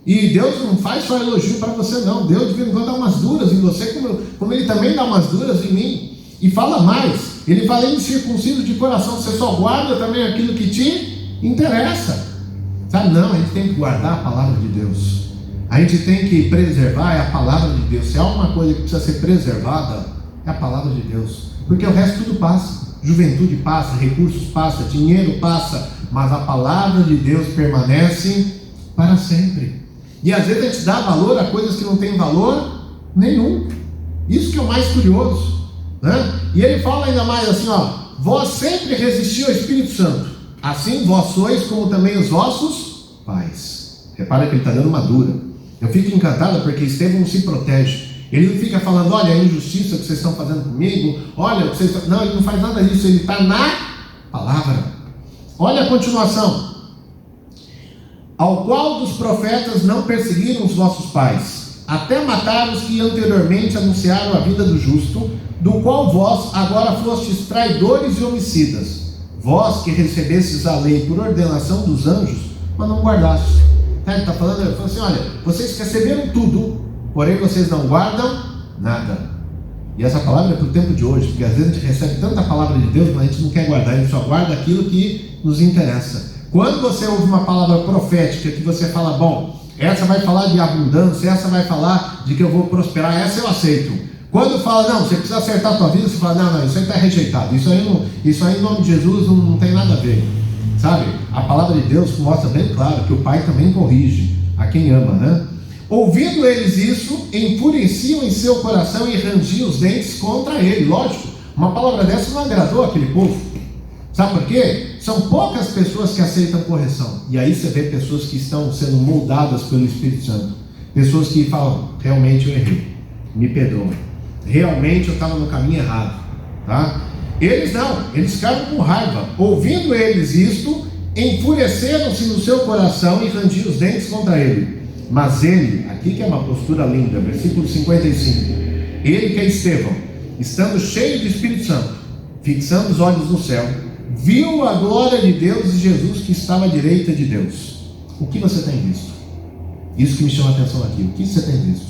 E Deus não faz só elogio para você, não. Deus de vez em quando dá umas duras em você, como Ele também dá umas duras em mim. E fala mais: Ele fala em circunciso de coração. Você só guarda também aquilo que te interessa, sabe? Não, a gente tem que guardar a palavra de Deus. A gente tem que preservar a palavra de Deus. Se há uma coisa que precisa ser preservada, é a palavra de Deus, porque o resto tudo passa. Juventude passa, recursos passa, dinheiro passa, mas a palavra de Deus permanece para sempre. E às vezes a gente dá valor a coisas que não têm valor nenhum. Isso que é o mais curioso, né? E ele fala ainda mais assim, vós sempre resistiu ao Espírito Santo, assim vós sois como também os vossos pais. Repara que ele está dando uma dura. Eu fico encantado porque Estevão se protege. Ele não fica falando, olha a injustiça que vocês estão fazendo comigo, olha, vocês... não, ele não faz nada disso, ele está na palavra. Olha a continuação. Ao qual dos profetas não perseguiram os vossos pais, até matar os que anteriormente anunciaram a vida do justo, do qual vós agora fostes traidores e homicidas, vós que recebestes a lei por ordenação dos anjos, mas não guardastes. Ele está falando, ele falou assim, olha, vocês receberam tudo, porém vocês não guardam nada. E essa palavra é para o tempo de hoje, porque às vezes a gente recebe tanta palavra de Deus, mas a gente não quer guardar, a gente só guarda aquilo que nos interessa. Quando você ouve uma palavra profética que você fala, bom, essa vai falar de abundância, essa vai falar de que eu vou prosperar, essa eu aceito. Quando fala, não, você precisa acertar a tua vida, você fala, não, isso aí está rejeitado, isso aí em nome de Jesus não tem nada a ver, sabe? A palavra de Deus mostra bem claro que o Pai também corrige a quem ama, né? Ouvindo eles isso, enfureciam em seu coração e rangiam os dentes contra ele. Lógico, uma palavra dessa não agradou aquele povo. Sabe por quê? São poucas pessoas que aceitam correção. E aí você vê pessoas que estão sendo moldadas pelo Espírito Santo. Pessoas que falam, realmente eu errei, me perdoa. Realmente eu estava no caminho errado. Tá? Eles não, eles ficaram com raiva. Ouvindo eles isto, enfureceram-se no seu coração e rangiam os dentes contra ele. Mas ele, aqui que é uma postura linda, versículo 55, ele que é Estevão, estando cheio do Espírito Santo, fixando os olhos no céu, viu a glória de Deus e Jesus que estava à direita de Deus. O que você tem visto? Isso que me chama a atenção aqui, o que você tem visto?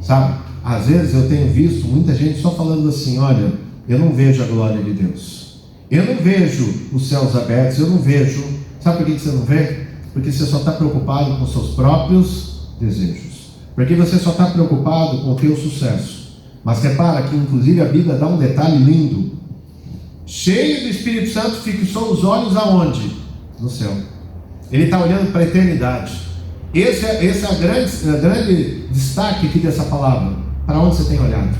Sabe, às vezes eu tenho visto muita gente só falando assim, olha, eu não vejo a glória de Deus, eu não vejo os céus abertos, eu não vejo. Sabe por que você não vê? Porque você só está preocupado com seus próprios desejos, porque você só está preocupado com o teu sucesso. Mas repara que inclusive a Bíblia dá um detalhe lindo. Cheio do Espírito Santo, fixou os olhos aonde? No céu. Ele está olhando para a eternidade. Esse é a grande destaque aqui dessa palavra. Para onde você tem olhado?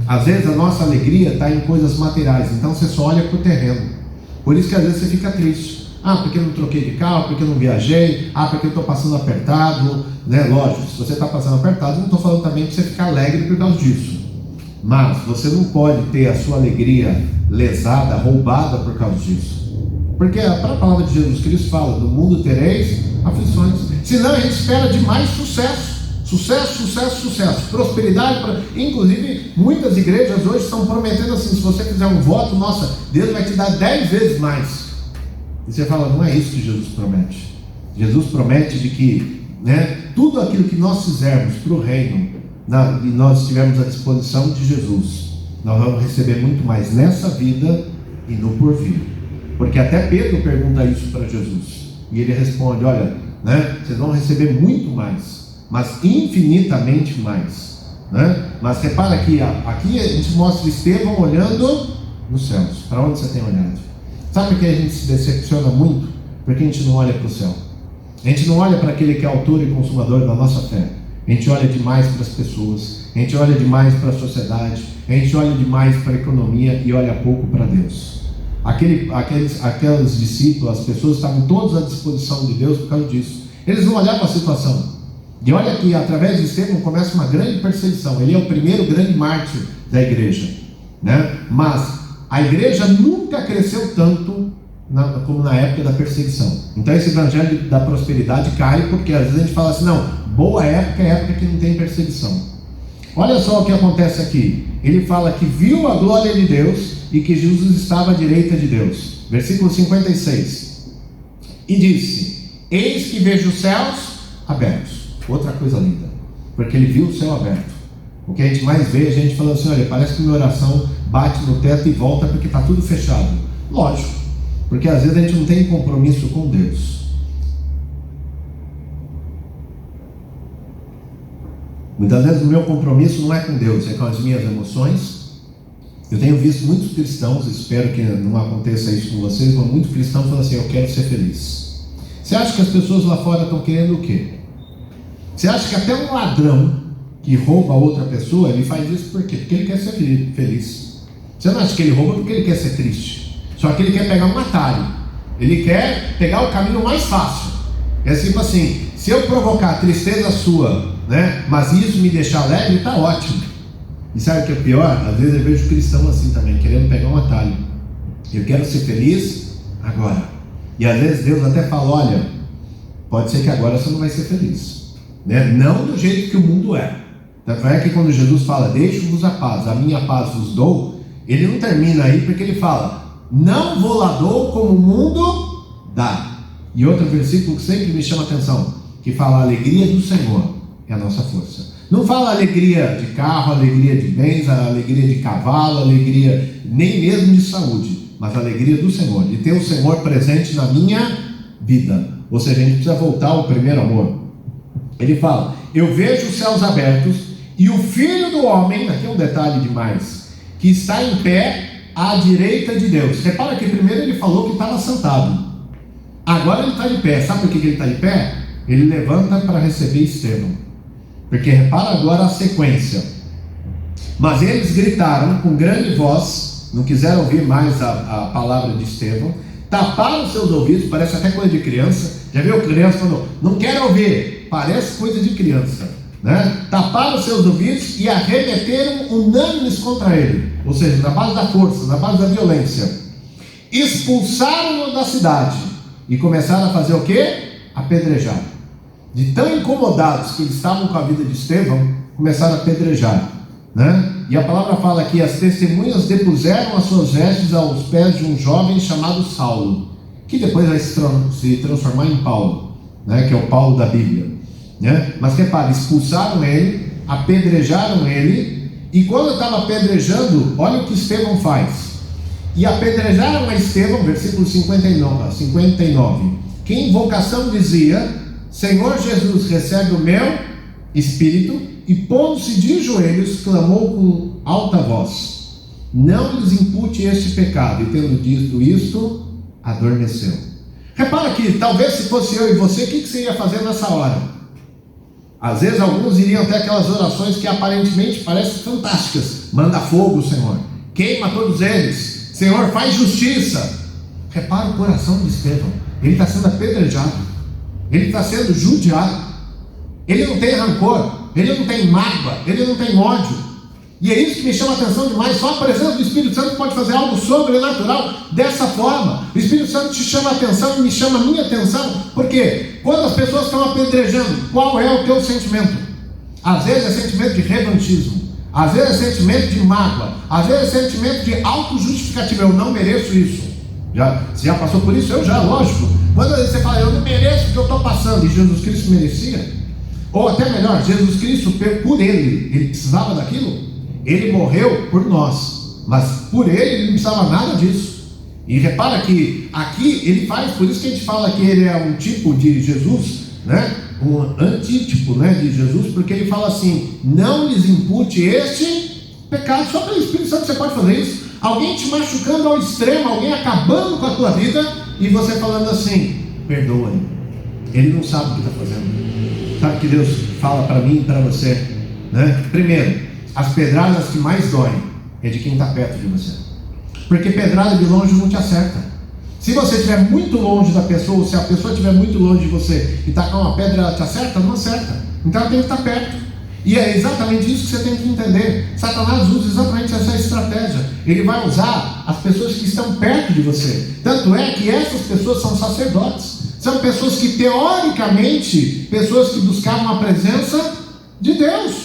Às vezes a nossa alegria está em coisas materiais, então você só olha para o terreno. Por isso que às vezes você fica triste. Ah, porque eu não troquei de carro, porque eu não viajei, porque eu estou passando apertado, né? Lógico, se você está passando apertado, não estou falando também para você ficar alegre por causa disso. Mas você não pode ter a sua alegria lesada, roubada por causa disso. Porque a própria palavra de Jesus Cristo fala, no mundo tereis aflições. Senão a gente espera demais sucesso. Sucesso, prosperidade. Inclusive, muitas igrejas hoje estão prometendo assim, se você fizer um voto, nossa, Deus vai te dar 10 vezes mais. E você fala, não é isso que Jesus promete. Jesus promete de que, né, tudo aquilo que nós fizermos para o reino, e nós estivermos à disposição de Jesus, nós vamos receber muito mais nessa vida e no porvir. Porque até Pedro pergunta isso para Jesus, e ele responde, olha, né, vocês vão receber muito mais, mas infinitamente mais, né? Mas repara aqui, aqui a gente mostra Estevão olhando nos céus. Para onde você tem olhado? Sabe por que a gente se decepciona muito? Porque a gente não olha para o céu. A gente não olha para aquele que é autor e consumador da nossa fé. A gente olha demais para as pessoas, a gente olha demais para a sociedade, a gente olha demais para a economia e olha pouco para Deus. Aqueles discípulos, as pessoas estavam todos à disposição de Deus por causa disso. Eles não olhavam a situação. E olha que através de Estevão começa uma grande perseguição. Ele é o primeiro grande mártir da igreja, né? Mas a igreja nunca cresceu tanto como na época da perseguição. Então esse evangelho da prosperidade cai, porque às vezes a gente fala assim, não, boa época é época que não tem perseguição. Olha só o que acontece aqui. Ele fala que viu a glória de Deus e que Jesus estava à direita de Deus. Versículo 56. E disse, eis que vejo os céus abertos. Outra coisa linda, porque ele viu o céu aberto. O que a gente mais vê, a gente falando assim, olha, parece que minha oração bate no teto e volta porque está tudo fechado. Lógico, porque às vezes a gente não tem compromisso com Deus. Muitas vezes o meu compromisso não é com Deus, é com as minhas emoções. Eu tenho visto muitos cristãos, espero que não aconteça isso com vocês, mas muitos cristãos falam assim, eu quero ser feliz. Você acha que as pessoas lá fora estão querendo o quê? Você acha que até um ladrão que rouba outra pessoa, ele faz isso por quê? Porque ele quer ser feliz. Você não acha que ele rouba porque ele quer ser triste? Só que ele quer pegar um atalho. Ele quer pegar o caminho mais fácil. É tipo assim, se eu provocar tristeza sua, né, mas isso me deixar alegre, está ótimo. E sabe o que é pior? Às vezes eu vejo cristão assim também, querendo pegar um atalho. Eu quero ser feliz agora. E às vezes Deus até fala, olha, pode ser que agora você não vai ser feliz, né? Não do jeito que o mundo é. Tanto é que quando Jesus fala, deixo-vos a paz, a minha paz vos dou, ele não termina aí, porque ele fala, não vou lá dou como o mundo dá. E outro versículo que sempre me chama a atenção, que fala, a alegria do Senhor é a nossa força. Não fala alegria de carro, alegria de bens, alegria de cavalo, alegria nem mesmo de saúde, mas a alegria do Senhor, de ter o Senhor presente na minha vida. Ou seja, a gente precisa voltar ao primeiro amor. Ele fala, eu vejo os céus abertos e o Filho do Homem, aqui é um detalhe demais, que está em pé à direita de Deus. Repara que primeiro ele falou que estava sentado, agora ele está de pé. Sabe por que ele está de pé? Ele levanta para receber Estevão. Porque repara agora a sequência. Mas eles gritaram com grande voz, não quiseram ouvir mais a palavra de Estevão, taparam seus ouvidos, parece até coisa de criança. Já viu criança falando, não quero ouvir? Parece coisa de criança, né? Taparam seus ouvidos e arremeteram unânimes contra ele. Ou seja, na base da força, na base da violência. Expulsaram-no da cidade e começaram a fazer o quê? Apedrejar. De tão incomodados que eles estavam com a vida de Estevão, começaram a apedrejar, né? E a palavra fala que as testemunhas depuseram as suas vestes aos pés de um jovem chamado Saulo, que depois vai se transformar em Paulo, né? Que é o Paulo da Bíblia, né? Mas repare, expulsaram ele, apedrejaram ele, e quando estava apedrejando, olha o que Estevão faz. E apedrejaram a Estevão, versículo 59, que em invocação dizia, Senhor Jesus, recebe o meu espírito, e pondo-se de joelhos, clamou com alta voz, não lhes impute este pecado, e tendo dito isto, adormeceu. Repara que talvez se fosse eu e você, o que você ia fazer nessa hora? Às vezes alguns iriam até aquelas orações que aparentemente parecem fantásticas, manda fogo, Senhor, queima todos eles, Senhor, faz justiça. Repara o coração de Estevão, ele está sendo apedrejado, ele está sendo judiado, ele não tem rancor, ele não tem mágoa, ele não tem ódio, e é isso que me chama a atenção demais. Só a presença do Espírito Santo pode fazer algo sobrenatural dessa forma. O Espírito Santo te chama a atenção e me chama a minha atenção, porque quando as pessoas estão apedrejando, qual é o teu sentimento? Às vezes é sentimento de revanchismo, às vezes é sentimento de mágoa, às vezes é sentimento de autojustificativa, eu não mereço isso. Você já passou por isso? Eu já, lógico. Quando você fala, eu não mereço o que eu estou passando, e Jesus Cristo merecia, ou até melhor, Jesus Cristo, por ele precisava daquilo, ele morreu por nós, mas por ele não precisava nada disso. E repara que aqui ele faz, por isso que a gente fala que ele é um tipo de Jesus, né? Um antítipo, né, de Jesus, porque ele fala assim, não lhes impute este pecado. Só pelo Espírito Santo você pode fazer isso. Alguém te machucando ao extremo, alguém acabando com a tua vida, e você falando assim, perdoa-lhe, ele não sabe o que está fazendo. Sabe que Deus fala para mim e para você, né? Primeiro, as pedradas que mais doem é de quem está perto de você, porque pedrada de longe não te acerta. Se você estiver muito longe da pessoa, ou se a pessoa estiver muito longe de você e tacar uma pedra, ela te acerta? Não acerta. Então ela tem que estar perto. E é exatamente isso que você tem que entender. Satanás usa exatamente essa estratégia. Ele vai usar as pessoas que estão perto de você. Tanto é que essas pessoas são sacerdotes. São pessoas que, teoricamente, pessoas que buscavam a presença de Deus.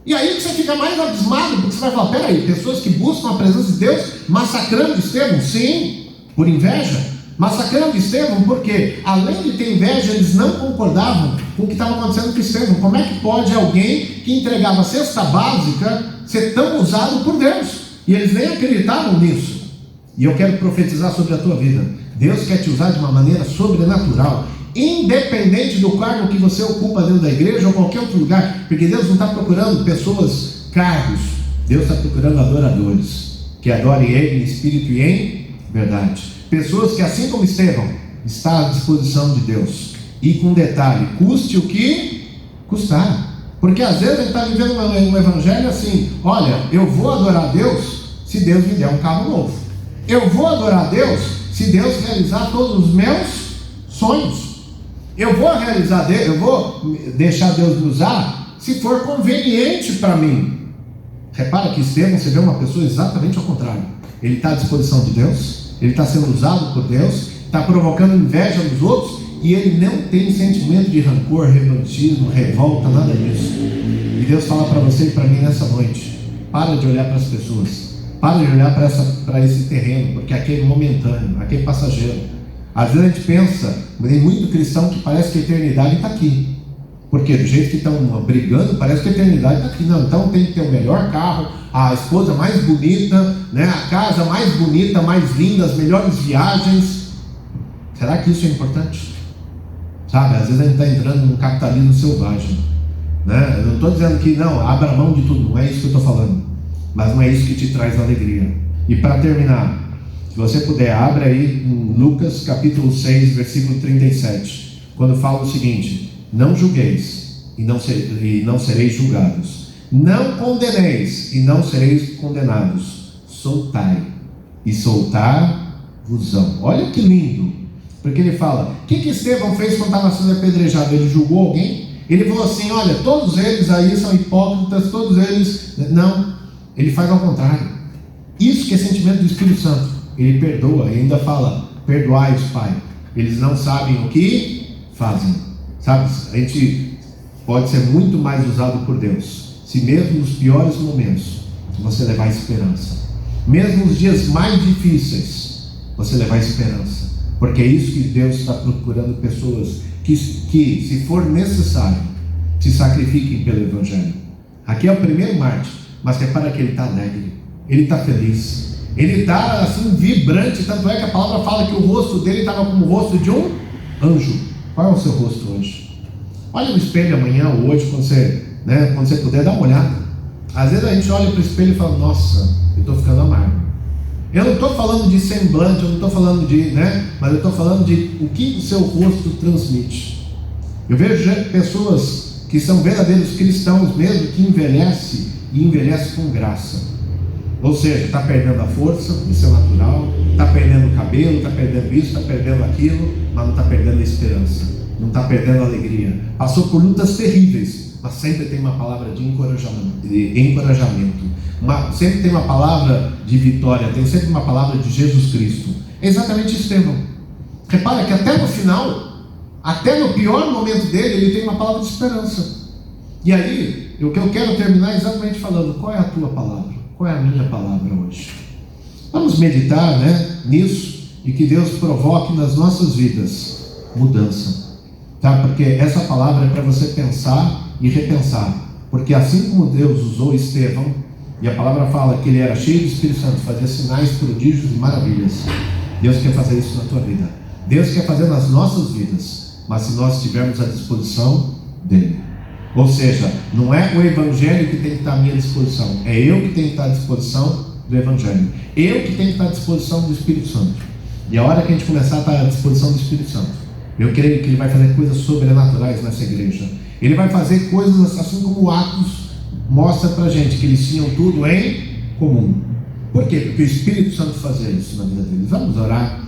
E aí que você fica mais abismado, porque você vai falar, peraí, pessoas que buscam a presença de Deus, massacrando Estevão? Sim, por inveja. Massacrando Estevão porque, além de ter inveja, eles não concordavam com o que estava acontecendo com Estevão. Como é que pode alguém que entregava a cesta básica ser tão usado por Deus? E eles nem acreditavam nisso. E eu quero profetizar sobre a tua vida. Deus quer te usar de uma maneira sobrenatural, independente do cargo que você ocupa dentro da igreja ou qualquer outro lugar, porque Deus não está procurando pessoas, cargos. Deus está procurando adoradores, que adorem Ele em espírito e em verdade. Pessoas que, assim como Estevão, está à disposição de Deus. E com detalhe, custe o que Custar. Porque às vezes a gente está vivendo um evangelho assim: olha, eu vou adorar a Deus se Deus me der um carro novo. Eu vou adorar a Deus se Deus realizar todos os meus sonhos. Eu vou deixar Deus me usar se for conveniente para mim. Repara que Estevão, você vê uma pessoa exatamente ao contrário. Ele está à disposição de Deus, ele está sendo usado por Deus, está provocando inveja nos outros, e ele não tem sentimento de rancor, revanchismo, revolta, nada disso. E Deus fala para você e para mim nessa noite: para de olhar para as pessoas, para de olhar para esse terreno, porque aqui é momentâneo, aqui é passageiro. Às vezes a gente pensa, tem muito cristão que parece que a eternidade está aqui, porque do jeito que estão brigando, parece que a eternidade está aqui. Não, então tem que ter o melhor carro, a esposa mais bonita, né? A casa mais bonita, mais linda, as melhores viagens. Será que isso é importante? Sabe, às vezes a gente está entrando num capitalismo selvagem, né? Eu não estou dizendo que não, abra mão de tudo, não é isso que eu estou falando, mas não é isso que te traz alegria. E para terminar, se você puder, abra aí em Lucas capítulo 6, versículo 37, quando fala o seguinte: não julgueis e não sereis julgados, não condeneis e não sereis condenados, soltai e soltar-vos-ão. Olha que lindo, porque ele fala: o que Estevão fez quando estava sendo apedrejado? Ele julgou alguém? Ele falou assim: olha, todos eles aí são hipócritas, todos eles... Não, ele faz ao contrário. Isso que é sentimento do Espírito Santo. Ele perdoa e ainda fala: perdoai-os, Pai, eles não sabem o que fazem. Sabe, a gente pode ser muito mais usado por Deus se mesmo nos piores momentos você levar esperança, mesmo nos dias mais difíceis você levar esperança, porque é isso que Deus está procurando: pessoas que se for necessário, se sacrifiquem pelo Evangelho. Aqui é o primeiro mártir, mas repara que ele está alegre, ele está feliz, ele está assim vibrante, tanto é que a palavra fala que o rosto dele estava como o rosto de um anjo. Qual é o seu rosto hoje? Olha no espelho amanhã ou hoje, quando você puder, dá uma olhada. Às vezes a gente olha para o espelho e fala: nossa, eu estou ficando amargo. Eu não estou falando de semblante, eu não estou falando de, mas eu estou falando de o que o seu rosto transmite. Eu vejo pessoas que são verdadeiros cristãos mesmo, que envelhecem e envelhecem com graça. Ou seja, está perdendo a força, isso é natural, está perdendo o cabelo, está perdendo isso, está perdendo aquilo, mas não está perdendo a esperança, não está perdendo a alegria. Passou por lutas terríveis, mas sempre tem uma palavra de encorajamento, sempre tem uma palavra de vitória, tem sempre uma palavra de Jesus Cristo. É exatamente Estevão. Repara que até no final, até no pior momento dele, ele tem uma palavra de esperança. E aí, o que eu quero terminar é exatamente falando: qual é a tua palavra? Qual é a minha palavra hoje? Vamos meditar, nisso, e que Deus provoque nas nossas vidas mudança, tá? Porque essa palavra é para você pensar e repensar, porque assim como Deus usou Estevão, e a palavra fala que ele era cheio do Espírito Santo, fazia sinais, prodígios e maravilhas, Deus quer fazer isso na tua vida, Deus quer fazer nas nossas vidas, mas se nós estivermos à disposição dele. Ou seja, não é o Evangelho que tem que estar à minha disposição, é eu que tenho que estar à disposição do Evangelho, eu que tenho que estar à disposição do Espírito Santo. E a hora que a gente começar a estar à disposição do Espírito Santo, eu creio que ele vai fazer coisas sobrenaturais nessa igreja. Ele vai fazer coisas assim como Atos mostra para a gente, que eles tinham tudo em comum. Por quê? Porque o Espírito Santo fazia isso na vida deles. Vamos orar.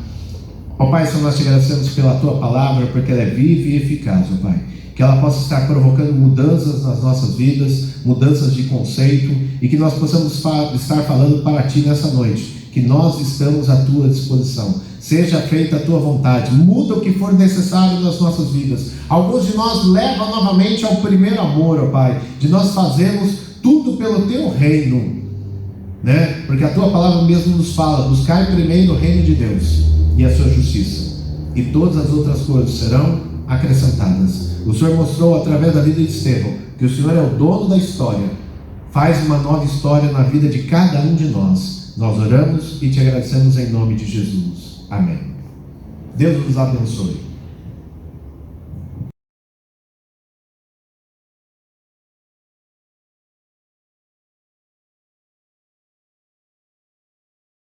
Ó Pai, Senhor, nós te agradecemos pela tua palavra, porque ela é viva e eficaz, ó Pai. Que ela possa estar provocando mudanças nas nossas vidas, mudanças de conceito, e que nós possamos estar falando para Ti nessa noite, que nós estamos à Tua disposição. Seja feita a Tua vontade, muda o que for necessário nas nossas vidas. Alguns de nós levam novamente ao primeiro amor, ó Pai, de nós fazermos tudo pelo Teu reino, porque a Tua palavra mesmo nos fala: buscar primeiro o reino de Deus e a Sua justiça, e todas as outras coisas serão acrescentadas. O Senhor mostrou através da vida de Estevão que o Senhor é o dono da história. Faz uma nova história na vida de cada um de nós. Nós oramos e te agradecemos em nome de Jesus. Amém. Deus nos abençoe.